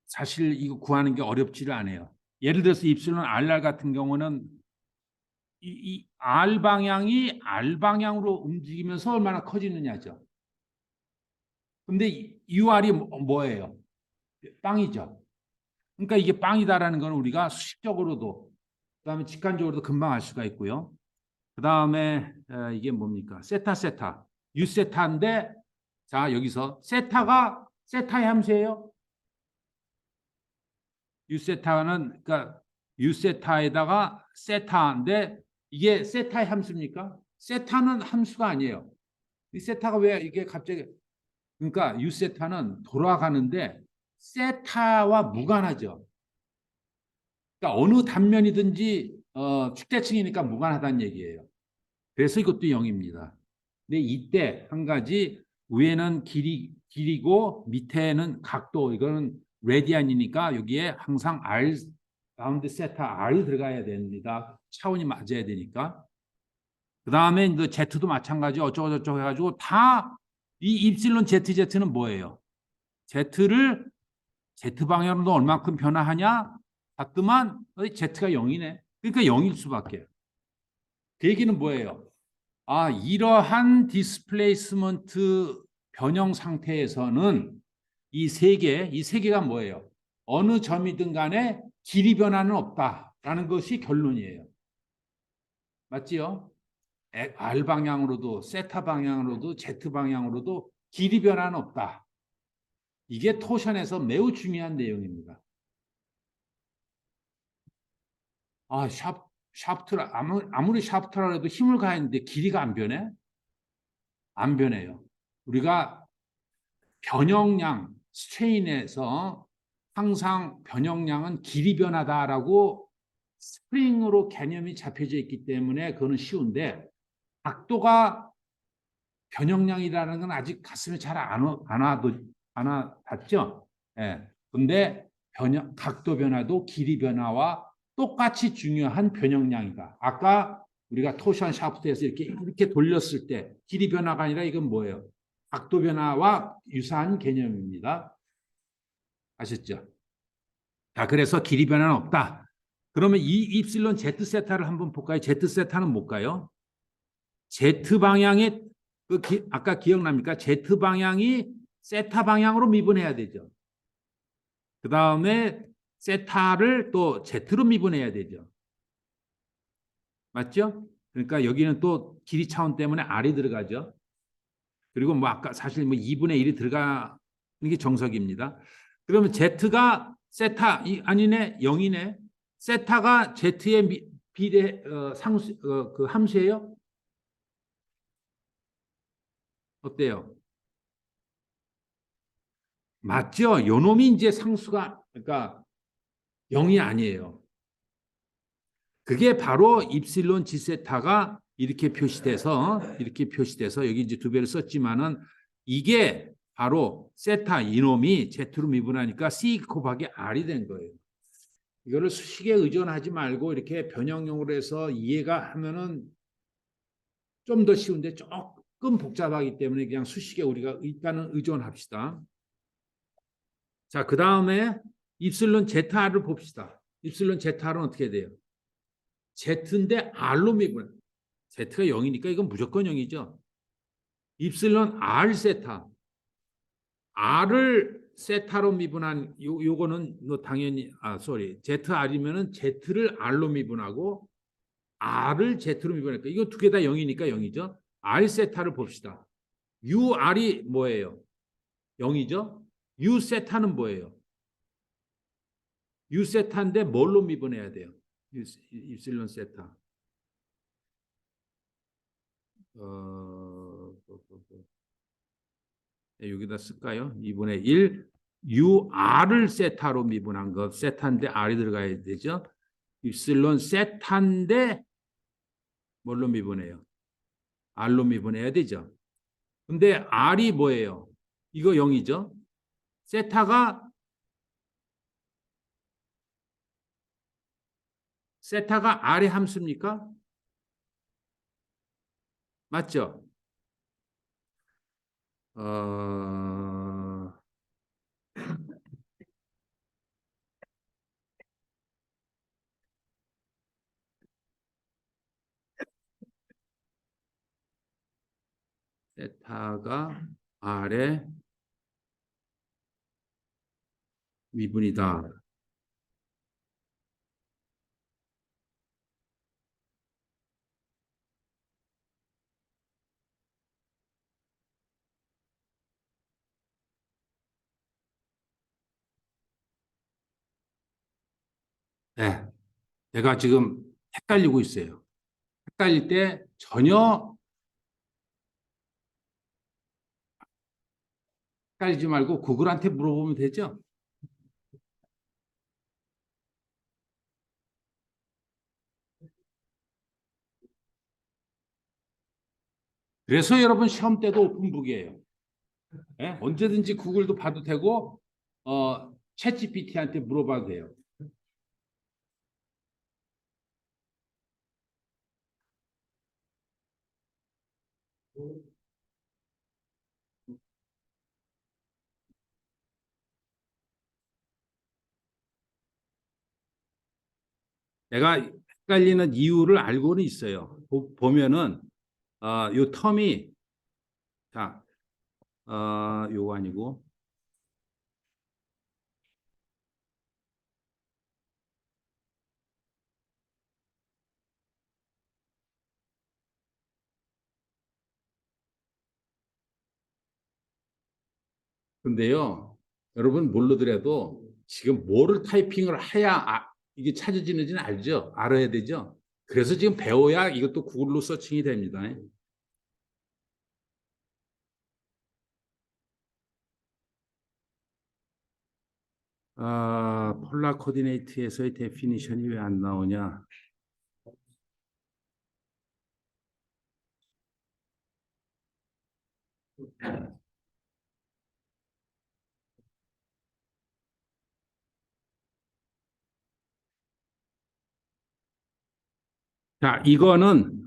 사실 이거 구하는 게 어렵지를 않아요. 예를 들어서 입실론 RR 같은 경우는 이 R 방향이 R 방향으로 움직이면서 얼마나 커지느냐죠. 근데 UR이 뭐예요? 빵이죠. 그러니까 이게 빵이다라는 건 우리가 수식적으로도 그다음에 직관적으로도 금방 알 수가 있고요. 그다음에 이게 뭡니까? 세타 유세타인데 자 여기서 세타가 세타의 함수예요. 유세타는 그러니까 유세타에다가 세타인데 이게 세타의 함수입니까? 세타는 함수가 아니에요. 이 세타가 왜 이게 갑자기 그러니까 유세타는 돌아가는데 세타와 무관하죠. 그러니까 어느 단면이든지 축대층이니까 무관하다는 얘기예요. 그래서 이것도 0입니다. 근데 이때 한 가지 위에는 길이고 밑에는 각도 이거는 레디안이니까 여기에 항상 R 라운드 세타 R이 들어가야 됩니다. 차원이 맞아야 되니까. 그 다음에 이제 Z도 마찬가지 어쩌고 저쩌고 해가지고 다 이 입실론 ZZ는 뭐예요? Z를 Z 방향으로 얼만큼 변화하냐? 봤더만 Z가 0이네. 그러니까 0일 수밖에. 그 얘기는 뭐예요? 아, 이러한 디스플레이스먼트 변형 상태에서는 이 세 개가 뭐예요? 어느 점이든 간에 길이 변화는 없다라는 것이 결론이에요. 맞지요? R 방향으로도 세타 방향으로도 Z 방향으로도 길이 변화는 없다. 이게 토션에서 매우 중요한 내용입니다. 아, 샤프트라 아무리 샤프트라 해도 힘을 가했는데 길이가 안 변해? 안 변해요. 우리가 변형량 스트레인에서 항상 변형량은 길이 변하다라고 스프링으로 개념이 잡혀져 있기 때문에 그거는 쉬운데 각도가 변형량이라는 건 아직 가슴에 잘 안 와닿죠. 예. 근데 각도 변화도 길이 변화와 똑같이 중요한 변형량이다. 아까 우리가 토션 샤프트에서 이렇게 돌렸을 때 길이 변화가 아니라 이건 뭐예요? 각도 변화와 유사한 개념입니다. 아셨죠? 자, 그래서 길이 변화는 없다. 그러면 이 입실론 Z 세타를 한번 볼까요? Z 세타는 뭘까요? Z 방향의 아까 기억납니까? Z 방향이 세타 방향으로 미분해야 되죠. 그 다음에 세타를 또 Z로 미분해야 되죠. 맞죠? 그러니까 여기는 또 길이 차원 때문에 R이 들어가죠. 그리고 뭐 아까 사실 뭐 2분의 1이 들어가는 게 정석입니다. 그러면 Z가 세타 아니네 0이네. 세타가 Z의 비례 상수 그 함수예요? 어때요? 맞죠? 요놈이 이제 상수가 그러니까 0이 아니에요. 그게 바로 입실론 지세타가 이렇게 표시돼서 여기 이제 2배를 썼지만은 이게 바로 세타 이놈이 Z로 미분하니까 C 곱하기 R이 된 거예요. 이거를 수식에 의존하지 말고 이렇게 변형용으로 해서 이해가 하면은 좀 더 쉬운데 조금 복잡하기 때문에 그냥 수식에 우리가 일단은 의존합시다. 자, 그 다음에 입실론 ZR을 봅시다. 입실론 ZR은 어떻게 돼요? Z인데 R로 미분. Z가 0이니까 이건 무조건 0이죠. 입실론 R 세타. R을 세타로 미분한 요거는 뭐 당연히 ZR이면은 Z를 R로 미분하고 R을 Z로 미분하니까 이거 두 개 다 0이니까 0이죠. R 세타를 봅시다. UR이 뭐예요? 0이죠. U 세타는 뭐예요? U 세타인데 뭘로 미분해야 돼요? 입실론 세타. 네, 여기다 쓸까요? 2분의 1 UR을 세타로 미분한 것. 세타인데 R이 들어가야 되죠. 입실론 세타인데 뭘로 미분해요? R로 미분해야 되죠. 근데 R이 뭐예요? 이거 0이죠. 세타가 R의 함수입니까? 맞죠? 어, 세타가 R의 미분이다. 네, 제가 지금 헷갈리고 있어요. 헷갈릴 때 전혀 헷갈리지 말고 구글한테 물어보면 되죠. 그래서 여러분 시험 때도 오픈북이에요. 예? 언제든지 구글도 봐도 되고 챗 GPT한테 물어봐도 돼요. 내가 헷갈리는 이유를 알고는 있어요. 보면은 요 텀이 자, 요거 아니고 근데요. 여러분 모르더라도 지금 뭐를 타이핑을 해야 이게 찾아지는지는 알죠? 알아야 되죠? 그래서 지금 배워야 이것도 구글로 서칭이 됩니다. 폴라 코디네이트에서의 데피니션이 왜 안 나오냐? 자, 이거는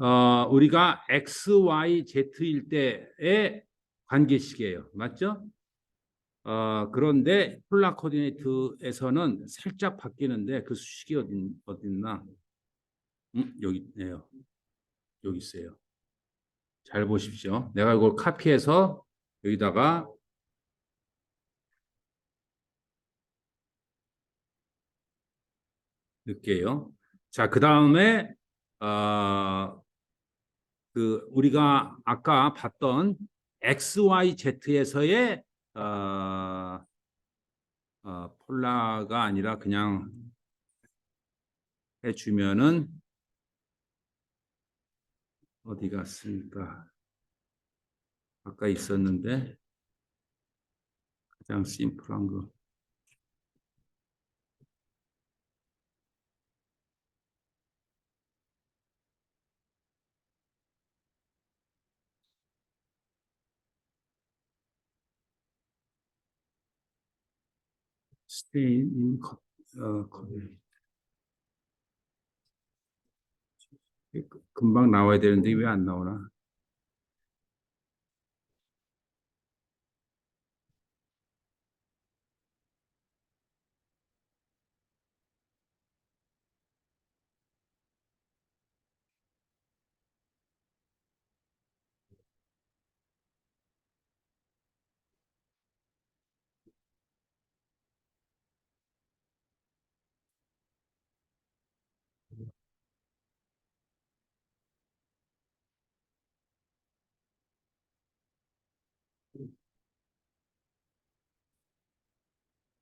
우리가 X, Y, Z일 때의 관계식이에요. 맞죠? 그런데 폴라 코디네이트에서는 살짝 바뀌는데 그 수식이 어딨나? 여기 있네요. 여기 있어요. 잘 보십시오. 내가 이걸 카피해서 여기다가 넣을게요. 자, 그 다음에 우리가 아까 봤던 XYZ에서의 폴라가 아니라 그냥 해주면은 어디 갔습니까? 아까 있었는데 가장 심플한 거. Stay in 금방 나와야 되는데 왜 안 나오나?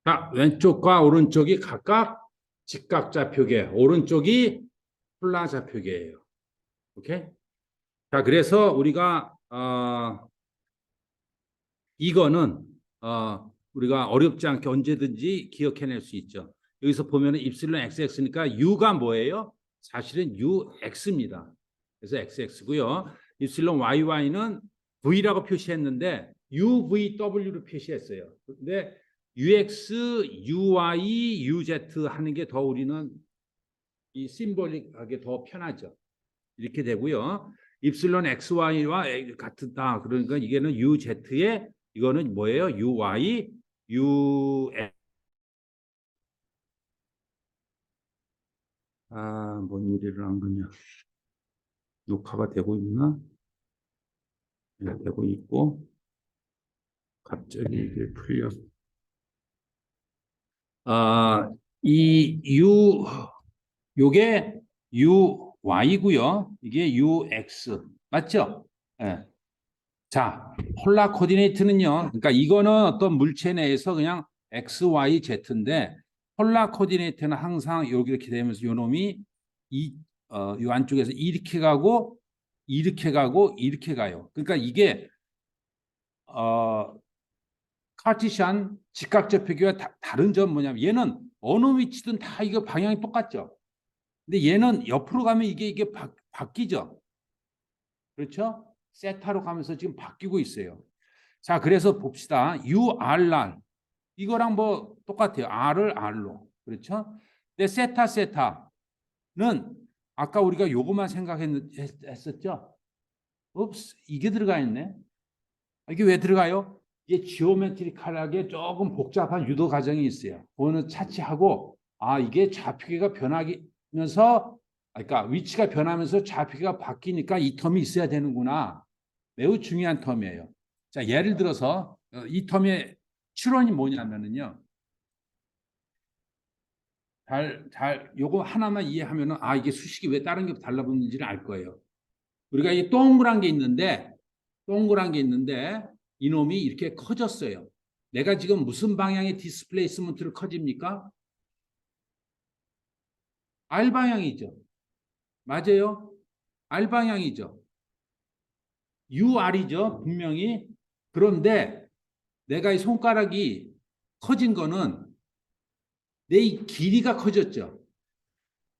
자, 왼쪽과 오른쪽이 각각 직각좌표계, 오른쪽이 폴라좌표계예요. 오케이? 자, 그래서 우리가 이거는 우리가 어렵지 않게 언제든지 기억해낼 수 있죠. 여기서 보면은 입실론 xx니까 u가 뭐예요? 사실은 ux입니다. 그래서 xx고요. 입실론 yy는 v라고 표시했는데 uvw로 표시했어요. 근데 ux, uy, uz 하는 게 더 우리는 이 심볼릭하게 더 편하죠. 이렇게 되고요. 입실론 xy와 같다. 그러니까 이게는 uz에 이거는 뭐예요? uy, ux. 뭔 일이 일어난 거냐? 녹화가 되고 있나? 네, 되고 있고 갑자기 이게 풀려. 이 요게 uy고요. 이게 ux 맞죠? 네. 자, 폴라 코디네이트는요. 그러니까 이거는 어떤 물체 내에서 그냥 x, y, z인데 폴라 코디네이트는 항상 이렇게 되면서 요 놈이 요 안쪽에서 이렇게 가고 이렇게 가고 이렇게 가요. 그러니까 이게 카티시안 직각접표기와 다른 점 뭐냐면 얘는 어느 위치든 다 이거 방향이 똑같죠. 근데 얘는 옆으로 가면 이게 바뀌죠. 그렇죠? 세타로 가면서 지금 바뀌고 있어요. 자, 그래서 봅시다. URR 이거랑 뭐 똑같아요. R을 R로. 그렇죠? 근데 세타는 아까 우리가 요거만 생각했었죠? 옵스, 이게 들어가 있네. 이게 왜 들어가요? 이게 지오메트리컬하게 조금 복잡한 유도 과정이 있어요. 그거는 차치하고 이게 좌표계가 변하면서 그러니까 위치가 변하면서 좌표계가 바뀌니까 이 텀이 있어야 되는구나. 매우 중요한 텀이에요. 자, 예를 들어서 이 텀의 추론이 뭐냐면은요. 요거 하나만 이해하면은 이게 수식이 왜 다른 게 달라붙는지를 알 거예요. 우리가 이 동그란 게 있는데 이놈이 이렇게 커졌어요. 내가 지금 무슨 방향의 디스플레이스먼트를 커집니까? R 방향이죠. 맞아요. R 방향이죠. UR이죠. 분명히. 그런데 내가 이 손가락이 커진 거는 내 이 길이가 커졌죠.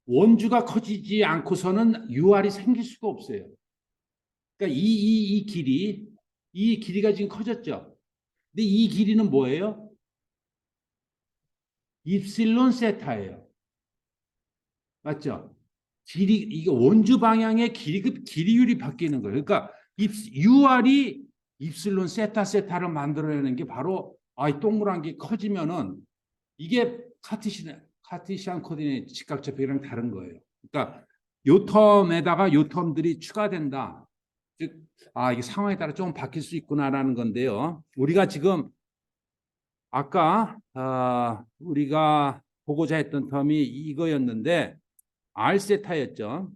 원주가 커지지 않고서는 UR이 생길 수가 없어요. 그러니까 이 길이가 지금 커졌죠. 근데 이 길이는 뭐예요? 입실론 세타예요. 맞죠? 이게 원주 방향의 길이율이 바뀌는 거예요. 그러니까 UR이 입실론 세타를 만들어내는 게 바로 이 동그란 게 커지면은 이게 카티시안 코디네이트 직각좌표랑 다른 거예요. 그러니까 요 텀에다가 요 텀들이 추가된다. 즉, 이게 상황에 따라 조금 바뀔 수 있구나라는 건데요. 우리가 지금 아까 우리가 보고자 했던 텀이 이거였는데 알세타였죠.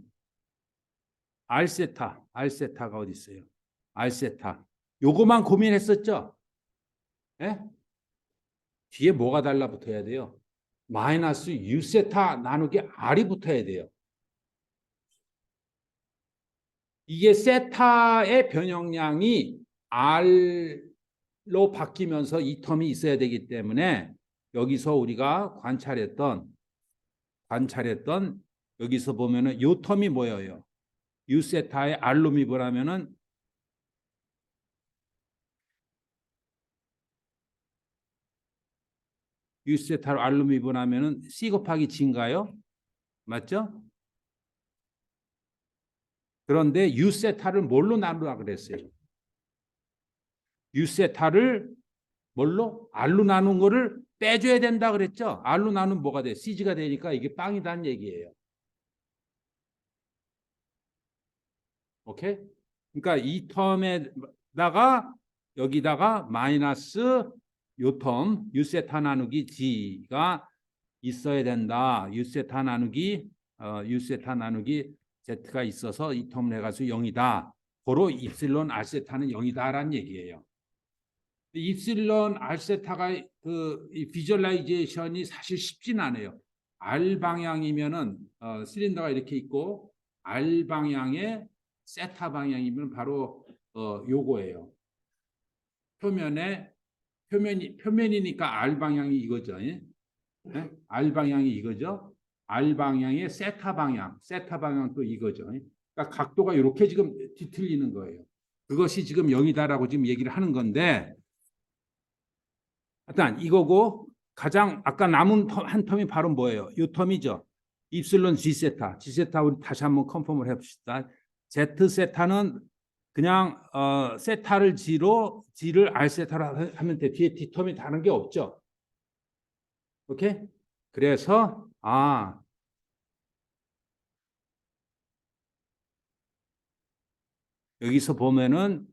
알세타가 어디 있어요? 알세타. 요거만 고민했었죠? 예? 뒤에 뭐가 달라붙어야 돼요? 마이너스 유세타 나누기 R이 붙어야 돼요. 이게 세타의 변형량이 R로 바뀌면서 이 텀이 있어야 되기 때문에 여기서 우리가 관찰했던 여기서 보면은 요 텀이 뭐예요? 유세타의 R로 미분하면은 유세타로 R로 미분하면은 C 곱하기 G인가요? 맞죠? 그런데 유세타를 뭘로 나누라 그랬어요? 유세타를 뭘로? R로 나눈 거를 빼줘야 된다 그랬죠? R로 나누면 뭐가 돼? CG가 되니까 이게 빵이다는 얘기예요. 오케이? 그러니까 이 텀에다가 여기다가 마이너스 요 텀 유세타 나누기 G가 있어야 된다. 유세타 나누기 Z가 있어서 이 텀 내가수 0이다. 고로 입실론 알세타는 0이다라는 얘기예요. 입실론 알세타가 비주얼라이제이션이 사실 쉽진 않아요. R 방향이면은 실린더가 이렇게 있고 R 방향에 세타 방향이면 바로 요거예요. 표면이니까 R 방향이 이거죠. 예? 예? R 방향이 이거죠. R 방향의 세타 방향 또 이거죠. 예? 그러니까 각도가 이렇게 지금 뒤틀리는 거예요. 그것이 지금 0이다라고 지금 얘기를 하는 건데, 일단 이거고 가장 아까 남은 한 텀이 바로 뭐예요? 이 텀이죠. 입실론 G 세타. G 세타 우리 다시 한번 컨펌을 해봅시다. Z 세타는 그냥 세타를 G를 R 세타로 하면 돼. 뒤에 D 텀이 다른 게 없죠. 오케이? 그래서 여기서 보면은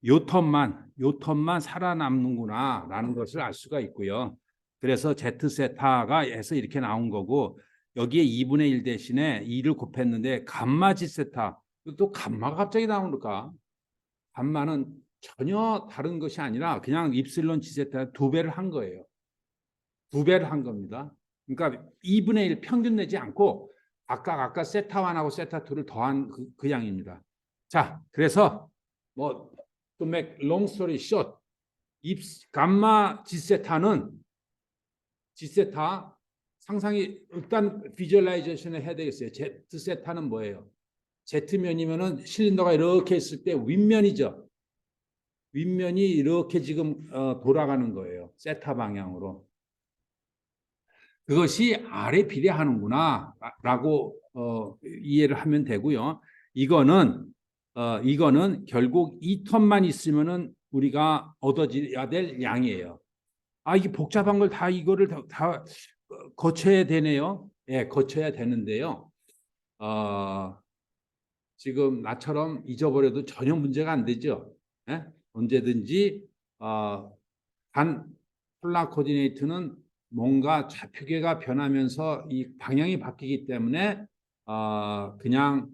요 텀만 살아남는구나라는 것을 알 수가 있고요. 그래서 Z 세타가 해서 이렇게 나온 거고 여기에 2분의 1 대신에 2를 곱했는데 감마 G 세타 또 감마가 갑자기 나오니까 감마는 전혀 다른 것이 아니라 그냥 입실론 G 세타 두 배를 한 거예요. 두 배를 한 겁니다. 그러니까 2분의 1 평균 내지 않고 아까 세타 1하고 세타 2를 더한 그 양입니다. 자, 그래서 뭐 to make long story short, 감마 G세타는 G세타 상상이 일단 비주얼라이제이션을 해야 되겠어요. Z세타는 뭐예요? Z면이면은 실린더가 이렇게 있을 때 윗면이죠. 윗면이 이렇게 지금 돌아가는 거예요. 세타 방향으로. 그것이 R에 비례하는구나 라고 이해를 하면 되고요. 이거는 결국 이 텀만 있으면은 우리가 얻어져야 될 양이에요. 이게 복잡한 걸 다 이거를 다 거쳐야 되네요. 예, 거쳐야 되는데요. 지금 나처럼 잊어버려도 전혀 문제가 안 되죠. 예? 언제든지 단 폴라 코디네이트는 뭔가 좌표계가 변하면서 이 방향이 바뀌기 때문에 그냥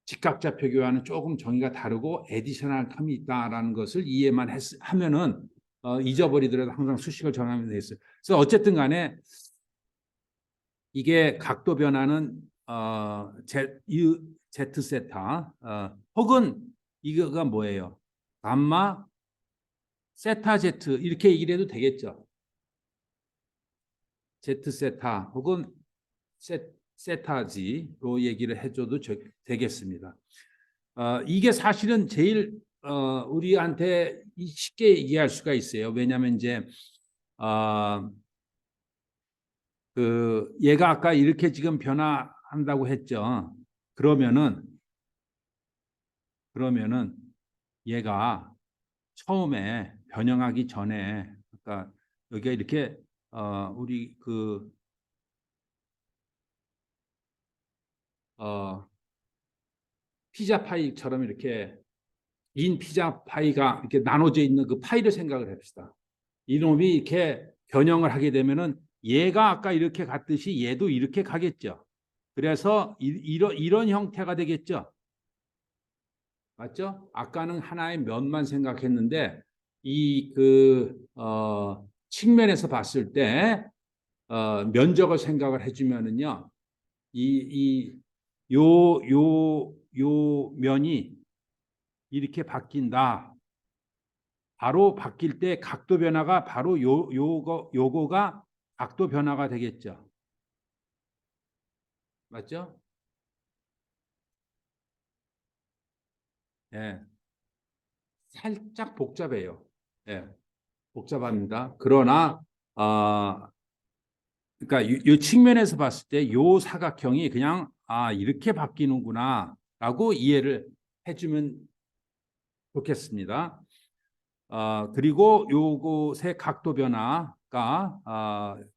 직각좌표계와는 조금 정의가 다르고 에디셔널 텀이 있다라는 것을 이해만 하면은 잊어버리더라도 항상 수식을 정하면 되겠어요. 그래서 어쨌든 간에 이게 각도 변화는 Z 세타 혹은 이거가 뭐예요? 감마 세타 Z 이렇게 얘기를 해도 되겠죠. Z 세타 혹은 세타지로 얘기를 해줘도 되겠습니다. 이게 사실은 제일 우리한테 쉽게 얘기할 수가 있어요. 왜냐하면 이제 얘가 아까 이렇게 지금 변화한다고 했죠. 그러면은 얘가 처음에 변형하기 전에 아까 여기가 이렇게 우리 피자 파이처럼 이렇게 긴 피자 파이가 이렇게 나눠져 있는 그 파이를 생각을 합시다. 이놈이 이렇게 변형을 하게 되면은 얘가 아까 이렇게 갔듯이 얘도 이렇게 가겠죠. 그래서 이런 형태가 되겠죠. 맞죠? 아까는 하나의 면만 생각했는데 측면에서 봤을 때 면적을 생각을 해주면은요, 요 면이 이렇게 바뀐다. 바로 바뀔 때 각도 변화가 바로 요거가 각도 변화가 되겠죠. 맞죠? 예. 살짝 복잡해요. 예. 복잡합니다. 그러나 그러니까 요 측면에서 봤을 때 요 사각형이 그냥 이렇게 바뀌는구나라고 이해를 해주면 좋겠습니다. 그리고 요것의 각도 변화가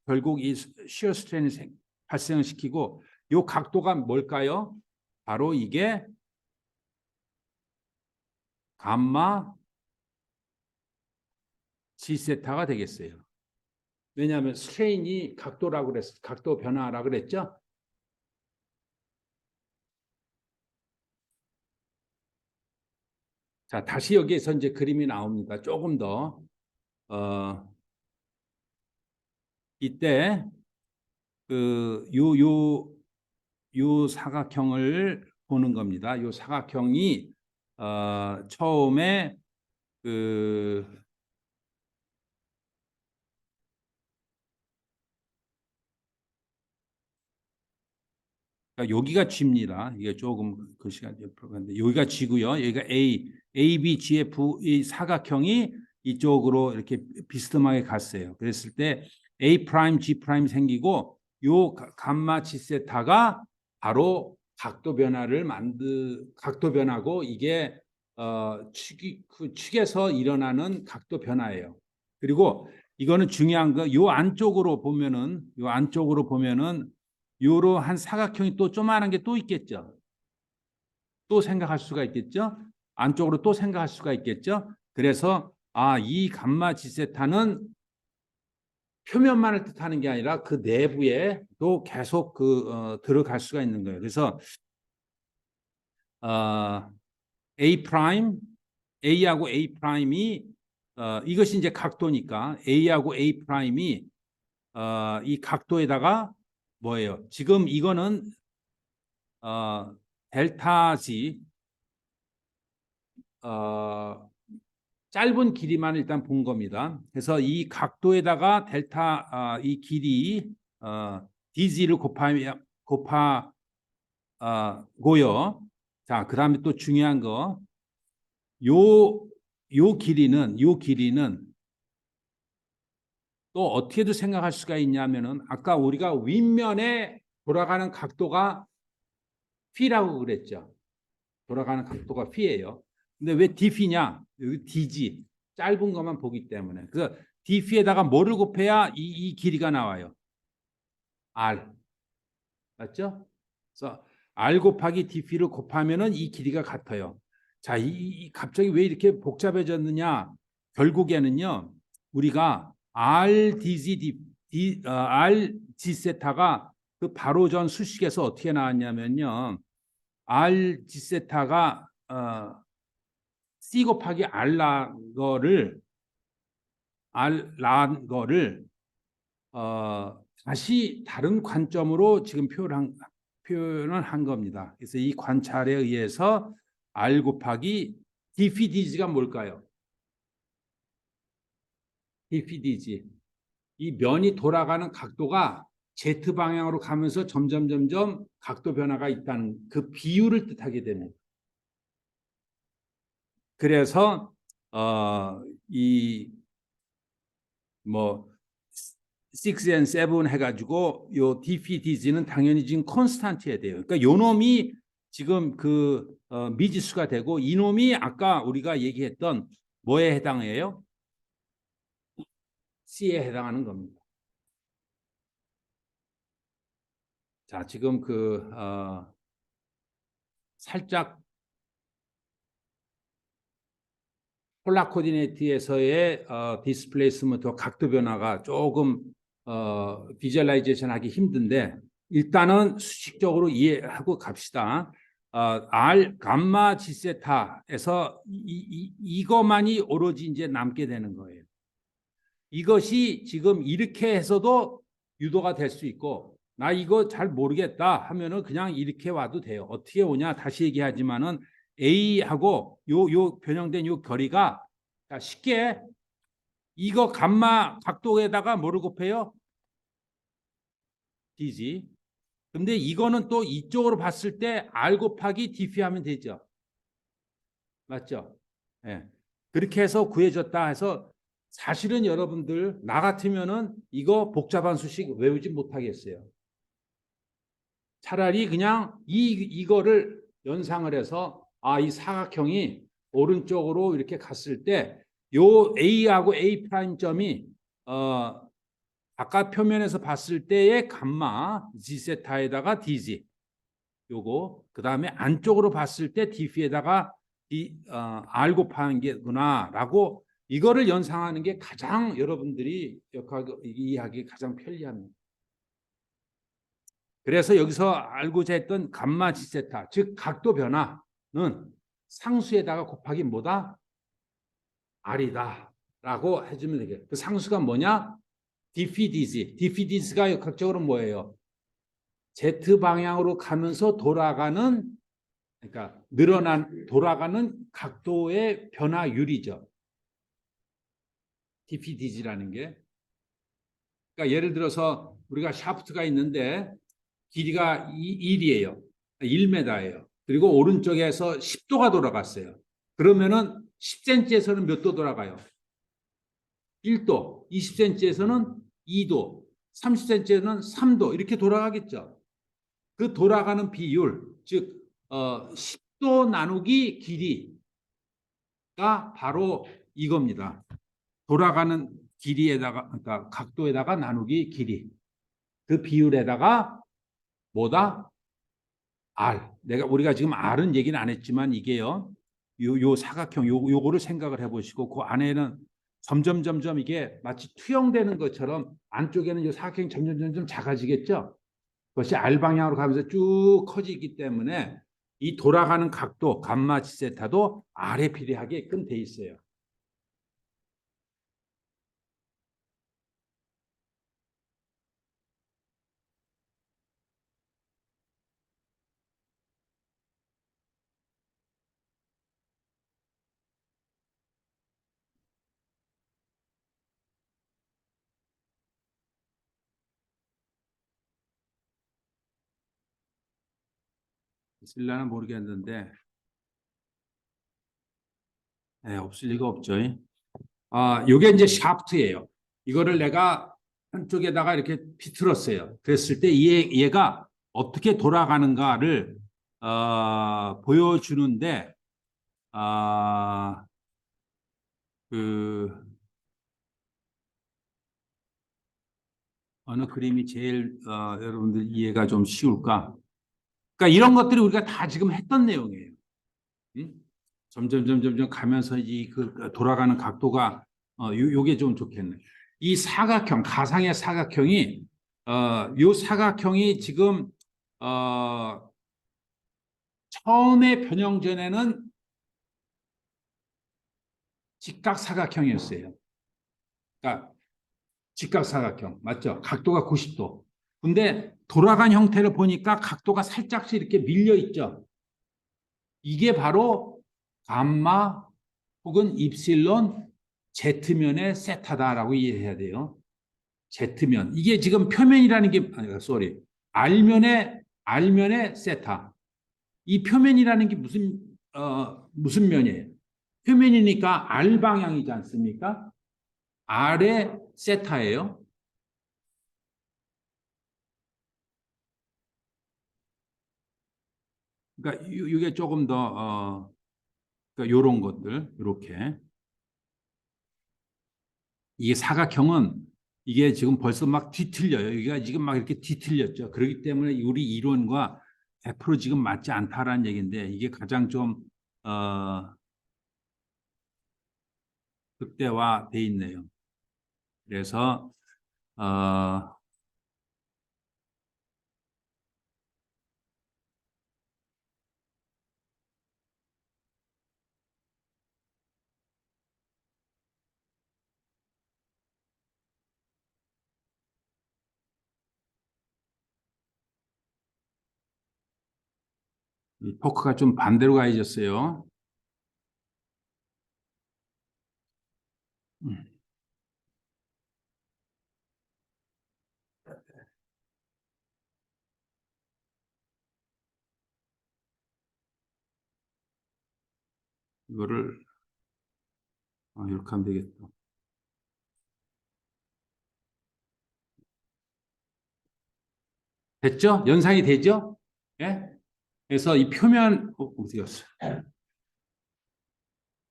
결국 이 시어 스트레인을 발생시키고 요 각도가 뭘까요? 바로 이게 감마 G세타가 되겠어요. 왜냐하면 스트레인이 각도라고 그랬어. 각도 변화라고 그랬죠? 자, 다시 여기에서 이제 그림이 나옵니다. 조금 더 이때 요 사각형을 보는 겁니다. 요 사각형이 처음에 그 그러니까 여기가 G입니다. 이게 조금 글씨가 옆으로 갔는데 여기가 G고요. 여기가 A, B, GF 이 사각형이 이쪽으로 이렇게 비스듬하게 갔어요. 그랬을 때 A 프라임, G 프라임 생기고 요 감마 G세타가 바로 각도 변화고 이게 축에서 일어나는 각도 변화예요. 그리고 이거는 중요한 거, 요 안쪽으로 보면은 요로 한 사각형이 또 조그마한 게 또 있겠죠. 또 생각할 수가 있겠죠. 안쪽으로 또 생각할 수가 있겠죠. 그래서 이 감마 지세타는 표면만을 뜻하는 게 아니라 그 내부에 또 계속 들어갈 수가 있는 거예요. 그래서 A 프라임, A하고 A 프라임이 이것이 이제 각도니까 A하고 A 프라임이 이 각도에다가 뭐예요? 지금 이거는 델타 G 짧은 길이만 일단 본 겁니다. 그래서 이 각도에다가 델타 이 길이 DG를 곱하고요. 자, 그다음에 또 중요한 거, 요 길이는 또 어떻게도 생각할 수가 있냐면은 아까 우리가 윗면에 돌아가는 각도가 P라고 그랬죠. 돌아가는 각도가 P예요. 근데 왜 DP냐? 여기 DG 짧은 것만 보기 때문에. 그래서 DP에다가 뭐를 곱해야 이 길이가 나와요? R. 맞죠? 그래서 R 곱하기 DP를 곱하면은 이 길이가 같아요. 자, 갑자기 왜 이렇게 복잡해졌느냐? 결국에는요, 우리가 RG 세타가 그 바로 전 수식에서 어떻게 나왔냐면요, RG 세타가 C 곱하기 R란 거를 다시 다른 관점으로 지금 표현을 한 겁니다. 그래서 이 관찰에 의해서 R 곱하기 DPDG가 뭘까요? DPDG. 이 면이 돌아가는 각도가 Z 방향으로 가면서 점점 각도 변화가 있다는 그 비율을 뜻하게 됩니다. 그래서 이 뭐 6 and 7 해가지고 요 DPDG는 당연히 지금 콘스탄트여야 돼요. 그러니까 요 놈이 지금 미지수가 되고 이 놈이 아까 우리가 얘기했던 뭐에 해당해요? C에 해당하는 겁니다. 자, 지금 살짝 폴라 코디네이트에서의 디스플레이스먼트 각도 변화가 조금 비주얼라이제이션 하기 힘든데 일단은 수식적으로 이해하고 갑시다. R 감마 지세타에서 이것만이 오로지 이제 남게 되는 거예요. 이것이 지금 이렇게 해서도 유도가 될 수 있고 나 이거 잘 모르겠다 하면은 그냥 이렇게 와도 돼요. 어떻게 오냐 다시 얘기하지만은 A하고 요 변형된 요 거리가 쉽게 이거 감마 각도에다가 뭐를 곱해요? D지. 근데 이거는 또 이쪽으로 봤을 때 R 곱하기 DP 하면 되죠. 맞죠? 예. 그렇게 해서 구해졌다 해서 사실은 여러분들 나 같으면은 이거 복잡한 수식 외우지 못하겠어요. 차라리 그냥 이거를 연상을 해서 이 사각형이 오른쪽으로 이렇게 갔을 때 요 A하고 A 프라임 점이 바깥 표면에서 봤을 때의 감마 G세타에다가 DG 요거 그다음에 안쪽으로 봤을 때 DP에다가 R 곱하는 게구나라고 이거를 연상하는 게 가장 여러분들이 이해하기 가장 편리합니다. 그래서 여기서 알고자 했던 감마 G세타 즉 각도 변화는 상수에다가 곱하기 뭐다? R이다 라고 해주면 되겠다. 그 상수가 뭐냐? DPDG. DPDG가 역학적으로 뭐예요? Z 방향으로 가면서 돌아가는 그러니까 돌아가는 각도의 변화율이죠. DPDG라는 게. 그러니까 예를 들어서 우리가 샤프트가 있는데 길이가 1이에요. 1m예요. 그리고 오른쪽에서 10도가 돌아갔어요. 그러면은 10cm에서는 몇 도 돌아가요? 1도, 20cm에서는 2도, 30cm에서는 3도 이렇게 돌아가겠죠. 그 돌아가는 비율, 즉 10도 나누기 길이가 바로 이겁니다. 돌아가는 길이에다가 그러니까 각도에다가 나누기 길이. 그 비율에다가 뭐다? R. 우리가 지금 R은 얘기는 안 했지만 이게요. 요 사각형 요거를 생각을 해 보시고 그 안에는 점점 이게 마치 투영되는 것처럼 안쪽에는 요 사각형이 점점 작아지겠죠. 그것이 R 방향으로 가면서 쭉 커지기 때문에 이 돌아가는 각도 감마 지세타도 R에 비례하게끔 돼 있어요. 있을려나 모르겠는데 네, 없을 리가 없죠. 요게 이제 샤프트예요. 이거를 내가 한쪽에다가 이렇게 비틀었어요. 그랬을 때 얘가 어떻게 돌아가는가를 보여주는데 그 어느 그림이 제일 여러분들 이해가 좀 쉬울까? 그러니까 이런 것들이 우리가 다 지금 했던 내용이에요. 응? 점점 가면서 이 그 돌아가는 각도가 요게 좀 좋겠네. 이 사각형 가상의 사각형이 요 사각형이 지금 처음에 변형 전에는 직각사각형이었어요. 그러니까 직각사각형 맞죠? 각도가 90도. 근데 돌아간 형태를 보니까 각도가 살짝씩 이렇게 밀려 있죠. 이게 바로 감마 혹은 입실론 Z면의 세타다라고 이해해야 돼요. Z면. 이게 지금 표면이라는 게 아니, 쏘리. 알면의 세타. 이 표면이라는 게 무슨 면이에요? 표면이니까 R 방향이지 않습니까? R의 세타예요. 그러니까 이게 조금 더 그러니까 요런 것들 이렇게 이게 사각형은 이게 지금 벌써 막 뒤틀려요. 여기가 지금 막 이렇게 뒤틀렸죠. 그렇기 때문에 우리 이론과 100% 지금 맞지 않다라는 얘기인데 이게 가장 좀 극대화돼 있네요. 그래서 어, 이 토크가 좀 반대로 가해졌어요. 이거를 이렇게 하면 되겠다. 됐죠? 연상이 되죠? 예? 그래서 이 표면 어디 갔어?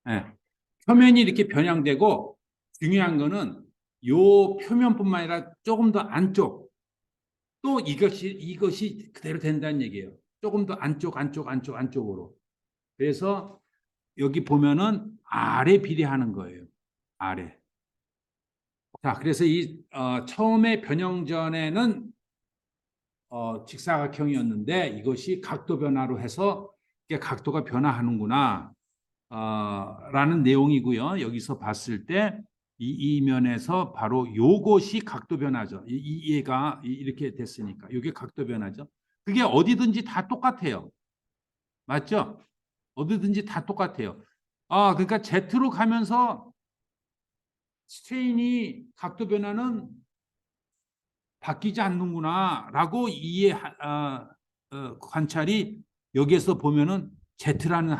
예. 표면이 이렇게 변형되고 중요한 거는 요 표면뿐만 아니라 조금 더 안쪽 또 이것이 그대로 된다는 얘기예요. 조금 더 안쪽으로. 그래서 여기 보면은 아래 비례하는 거예요. 아래. 자, 그래서 이 처음에 변형 전에는 직사각형이었는데 이것이 각도 변화로 해서 이게 각도가 변화하는구나 라는 내용이고요. 여기서 봤을 때 이 면에서 바로 요것이 각도 변화죠. 얘가 이렇게 됐으니까 이게 각도 변화죠. 그게 어디든지 다 똑같아요. 맞죠? 어디든지 다 똑같아요. 그러니까 Z로 가면서 스트레인이 각도 변화는 바뀌지 않는구나라고 관찰이 여기에서 보면은 Z라는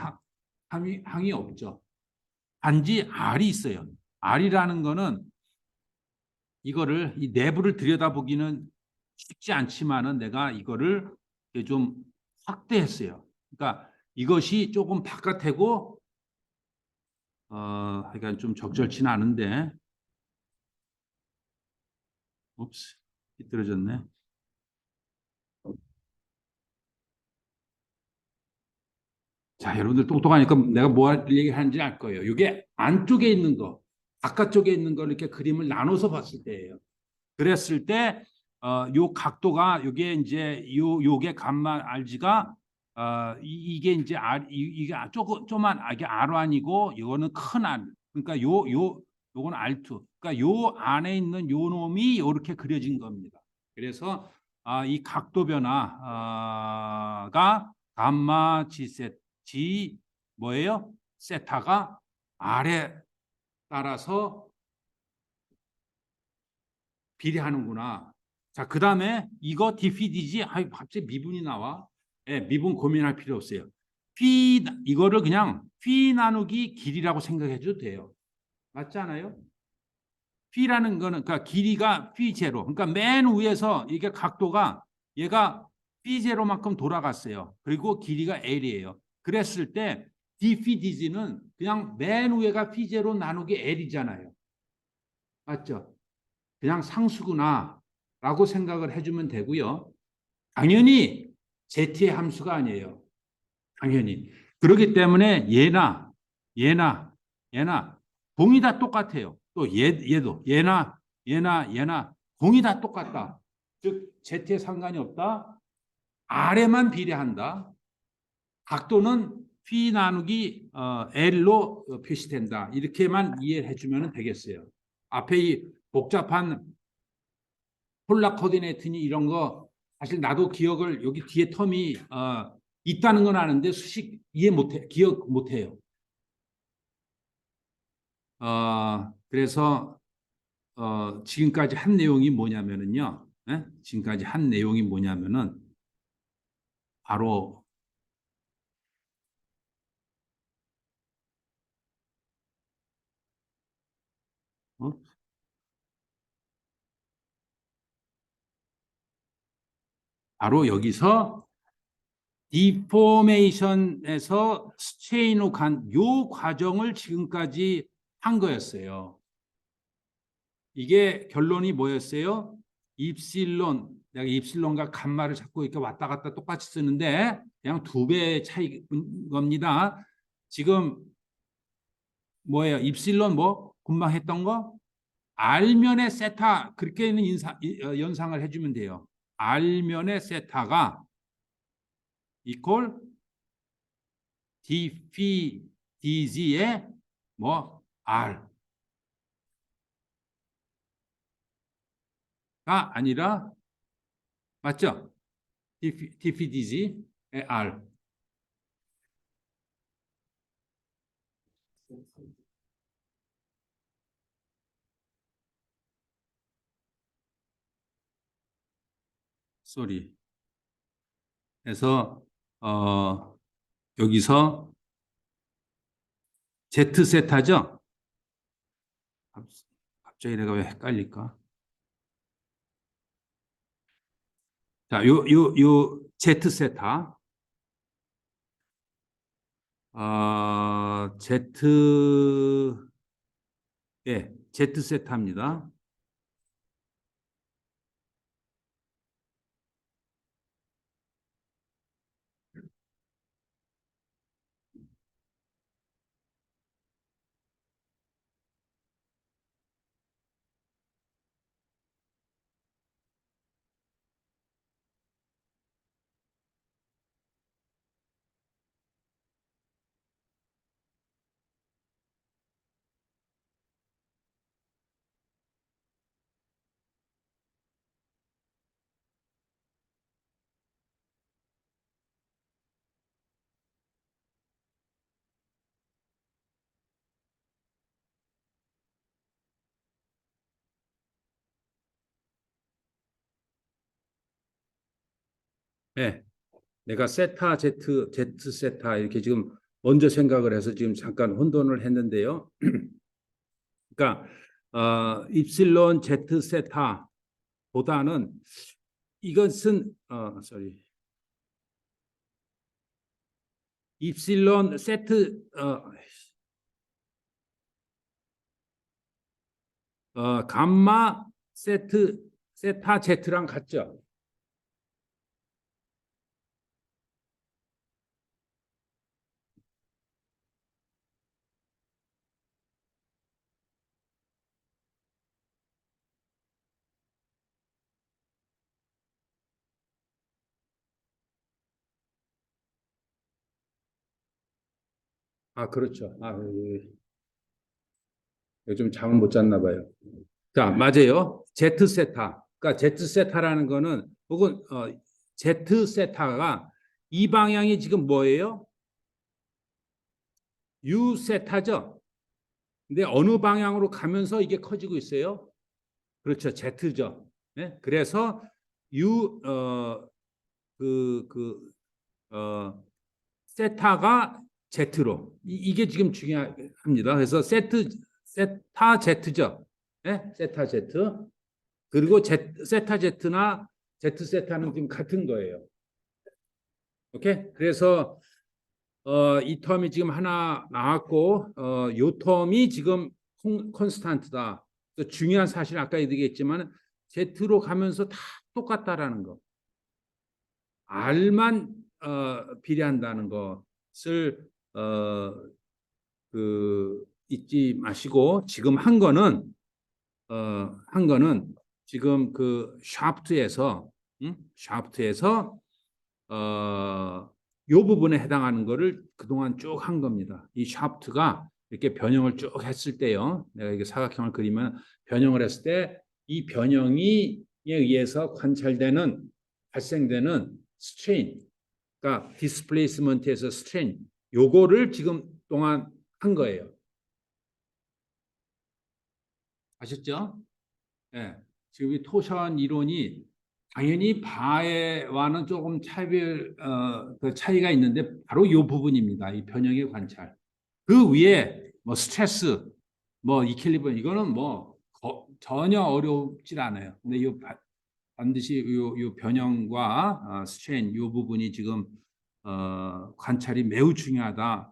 항이 없죠. 단지 R이 있어요. R이라는 거는 이거를 이 내부를 들여다보기는 쉽지 않지만은 내가 이거를 좀 확대했어요. 그러니까 이것이 조금 바깥이고 그러니까 좀 적절치는 않은데, 옵스, 삐뚤어졌네. 자, 여러분들 똑똑하니까 내가 뭐 얘기하는지 알 거예요. 이게 안쪽에 있는 거, 바깥쪽에 있는 걸 이렇게 그림을 나눠서 봤을 때예요. 그랬을 때, 요 각도가, 요게 이제, 요게 감마 RG가, 이게 이제 이게 조만 이게 R1이고, 이거는 큰 R. 그러니까 요건 R2. 그러니까 요 안에 있는 요 놈이 요렇게 그려진 겁니다. 그래서, 이 각도 변화가 감마 G 뭐예요? 세타가 R에 따라서 비례하는구나. 자, 그 다음에 이거 디피디지, 갑자기 미분이 나와. 예, 미분 고민할 필요 없어요. 이거를 그냥 피 나누기 길이라고 생각해 줘도 돼요. 맞지 않아요? 피라는 거는, 그러니까 길이가 피 제로. 그러니까 맨 위에서 이게 각도가 얘가 피 제로만큼 돌아갔어요. 그리고 길이가 L이에요. 그랬을 때 디피디지는 그냥 맨 위에가 피 제로 나누기 L이잖아요. 맞죠? 그냥 상수구나라고 생각을 해주면 되고요. 당연히 Z의 함수가 아니에요. 당연히. 그렇기 때문에 얘나 공이 다 똑같아요. 또 얘도 얘나 공이 다 똑같다. 즉 Z에 상관이 없다. R에만 비례한다. 각도는 P 나누기 L로 표시된다. 이렇게만 이해해 주면 되겠어요. 앞에 이 복잡한 폴라 코디네이트니 이런 거 사실 나도 기억을 여기 뒤에 텀이 있다는 건 아는데 수식 이해 못해 기억 못해요. 그래서 지금까지 한 내용이 뭐냐면은요. 예? 지금까지 한 내용이 뭐냐면은 바로 어? 바로 여기서 디포메이션에서 스트레인으로 간 요 과정을 지금까지 한 거였어요. 이게 결론이 뭐였어요? 입실론, 내가 입실론과 감마를 자꾸 이렇게 왔다 갔다 똑같이 쓰는데 그냥 두 배의 차이인 겁니다. 지금 뭐예요? 입실론 뭐 금방 했던 거? 알면의 세타 그렇게는 연상을 해주면 돼요. 알면의 세타가 이퀄 dpdg의 뭐 r가 아니라 맞죠? dpdg의 r. 쏘리. 그래서 여기서 Z 세타죠? 갑자기 내가 왜 헷갈릴까? 자, 요 Z 세타, Z 세타입니다. 네, 내가 세타, 제트 세타 이렇게 지금 먼저 생각을 해서 지금 잠깐 혼돈을 했는데요. 그러니까 입실론 제트 세타보다는 이것은 sorry. 입실론 세트 감마 세타 제트랑 같죠? 아, 그렇죠. 요즘 잠을 못 잤나 봐요. 자, 맞아요. 제트 세타. 그러니까 제트 세타라는 거는 혹은 제트 세타가 이 방향이 지금 뭐예요? U 세타죠. 근데 어느 방향으로 가면서 이게 커지고 있어요? 그렇죠. Z죠. 네? 그래서 U 그, 그, 세타가 Z로 이게 지금 중요합니다. 그래서 세타 Z죠. 네? 세타 Z. 그리고 세타 Z나 Z 세타는 지금 같은 거예요. 오케이? 그래서 이 텀이 지금 하나 나왔고 요 텀이 지금 콘스탄트다. 중요한 사실 아까 얘기했지만 Z로 가면서 다 똑같다라는 거. R만 비례한다는 것을 잊지 마시고 지금 한 거는 지금 그 샤프트에서 샤프트에서 요 부분에 해당하는 거를 그동안 쭉 한 겁니다. 이 샤프트가 이렇게 변형을 쭉 했을 때요. 내가 이게 사각형을 그리면 변형을 했을 때 이 변형에 의해서 발생되는 스트레인, 그러니까 디스플레이스먼트에서 스트레인, 요거를 지금 동안 한 거예요. 아셨죠? 예. 지금 이 토션 이론이 당연히 바와는 조금 그 차이가 있는데 바로 이 부분입니다. 이 변형의 관찰. 그 위에 뭐 스트레스, 뭐 이퀄리브리엄 이거는 뭐 전혀 어렵질 않아요. 근데 이 반드시 이 변형과 스트레인 이 부분이 지금 관찰이 매우 중요하다.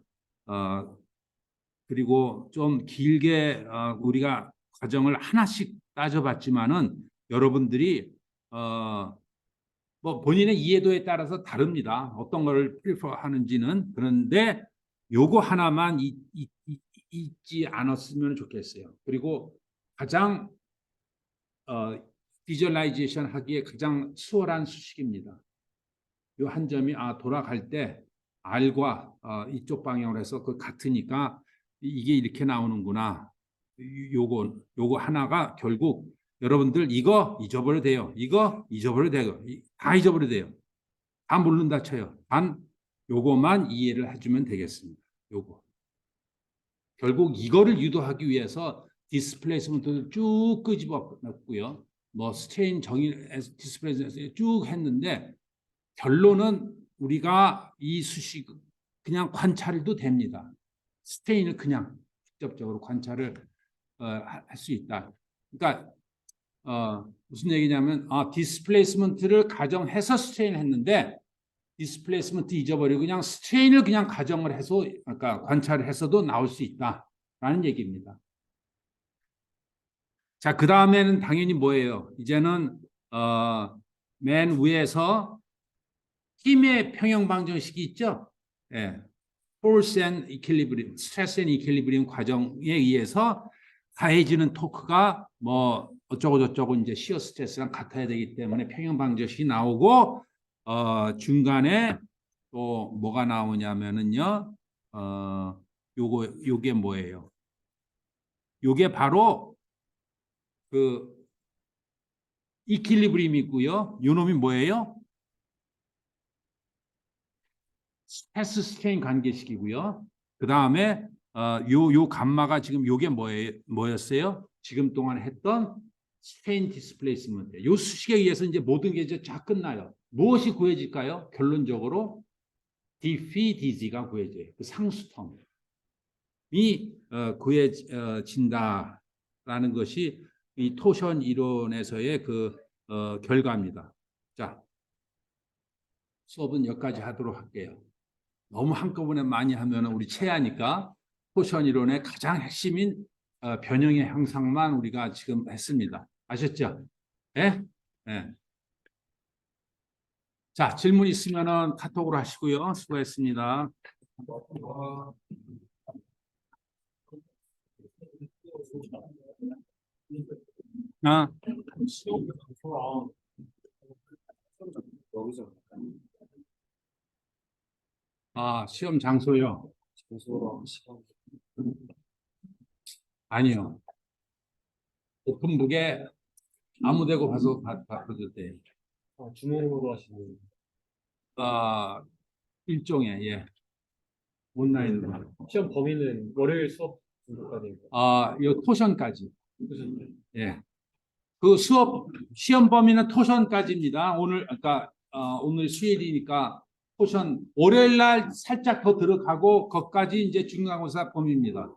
그리고 좀 길게 우리가 과정을 하나씩 따져봤지만은 여러분들이 뭐 본인의 이해도에 따라서 다릅니다. 어떤 걸 프리퍼하는지는. 그런데 요거 하나만 잊지 않았으면 좋겠어요. 그리고 가장 비주얼라이제이션 하기에 가장 수월한 수식입니다. 요 한 점이 돌아갈 때 R과 이쪽 방향으로 해서 그 같으니까 이게 이렇게 나오는구나. 요거 하나가 결국 여러분들 이거 잊어버려도 돼요. 이거 잊어버려도 돼요. 다 잊어버려도 돼요. 다 모른다 쳐요. 단 요거만 이해를 해주면 되겠습니다. 요거. 결국 이거를 유도하기 위해서 디스플레이스먼트를 쭉 끄집어 놨고요. 뭐 스트레인 디스플레이스먼트 쭉 했는데 결론은 우리가 이 수식 그냥 관찰도 됩니다. 스트레인을 그냥 직접적으로 관찰을 할 수 있다. 그러니까 무슨 얘기냐면 디스플레이스먼트를 가정해서 스트레인을 했는데 디스플레이스먼트 잊어버리고 그냥 스트레인을 그냥 가정을 해서 그러니까 관찰을 해서도 나올 수 있다라는 얘기입니다. 자, 그 다음에는 당연히 뭐예요? 이제는 맨 위에서 힘의 평형 방정식이 있죠. 예. force and equilibrium, stress and equilibrium 과정에 의해서 가해지는 토크가 뭐 어쩌고 저쩌고 이제 시어 스트레스랑 같아야 되기 때문에 평형 방정식이 나오고 중간에 또 뭐가 나오냐면은요. 요게 뭐예요? 요게 바로 그 이퀄리브리움이고요. 요 놈이 뭐예요? 스트레스 스트레인 관계식이고요. 그 다음에 요 감마가 지금 요게 뭐였어요? 지금 동안 했던 strain displacement. 이 수식에 의해서 이제 모든 게 이제 쫙 끝나요. 무엇이 구해질까요? 결론적으로 dphi dg가 구해져요. 그 상수텀이 구해진다라는 것이 이 토션 이론에서의 그 결과입니다. 자, 수업은 여기까지 하도록 할게요. 너무 한꺼번에 많이 하면 우리 체하니까 토션 이론의 가장 핵심인 변형의 형상만 우리가 지금 했습니다. 아셨죠? 예? 예. 자, 질문 있으면은 카톡으로 하시고요. 수고했습니다. 아, 시험 장소요. 아니요. 오픈북에 아무 데고 가서 받을 때. 주문으로 하시는. 아, 일종의, 예. 온라인으로. 시험 범위는 월요일 수업 정도까지인가요? 이 토션까지. 예. 그 수업, 시험 범위는 토션까지입니다. 오늘 수요일이니까 토션, 월요일 날 살짝 더 들어가고, 거기까지 이제 중간고사 범위입니다.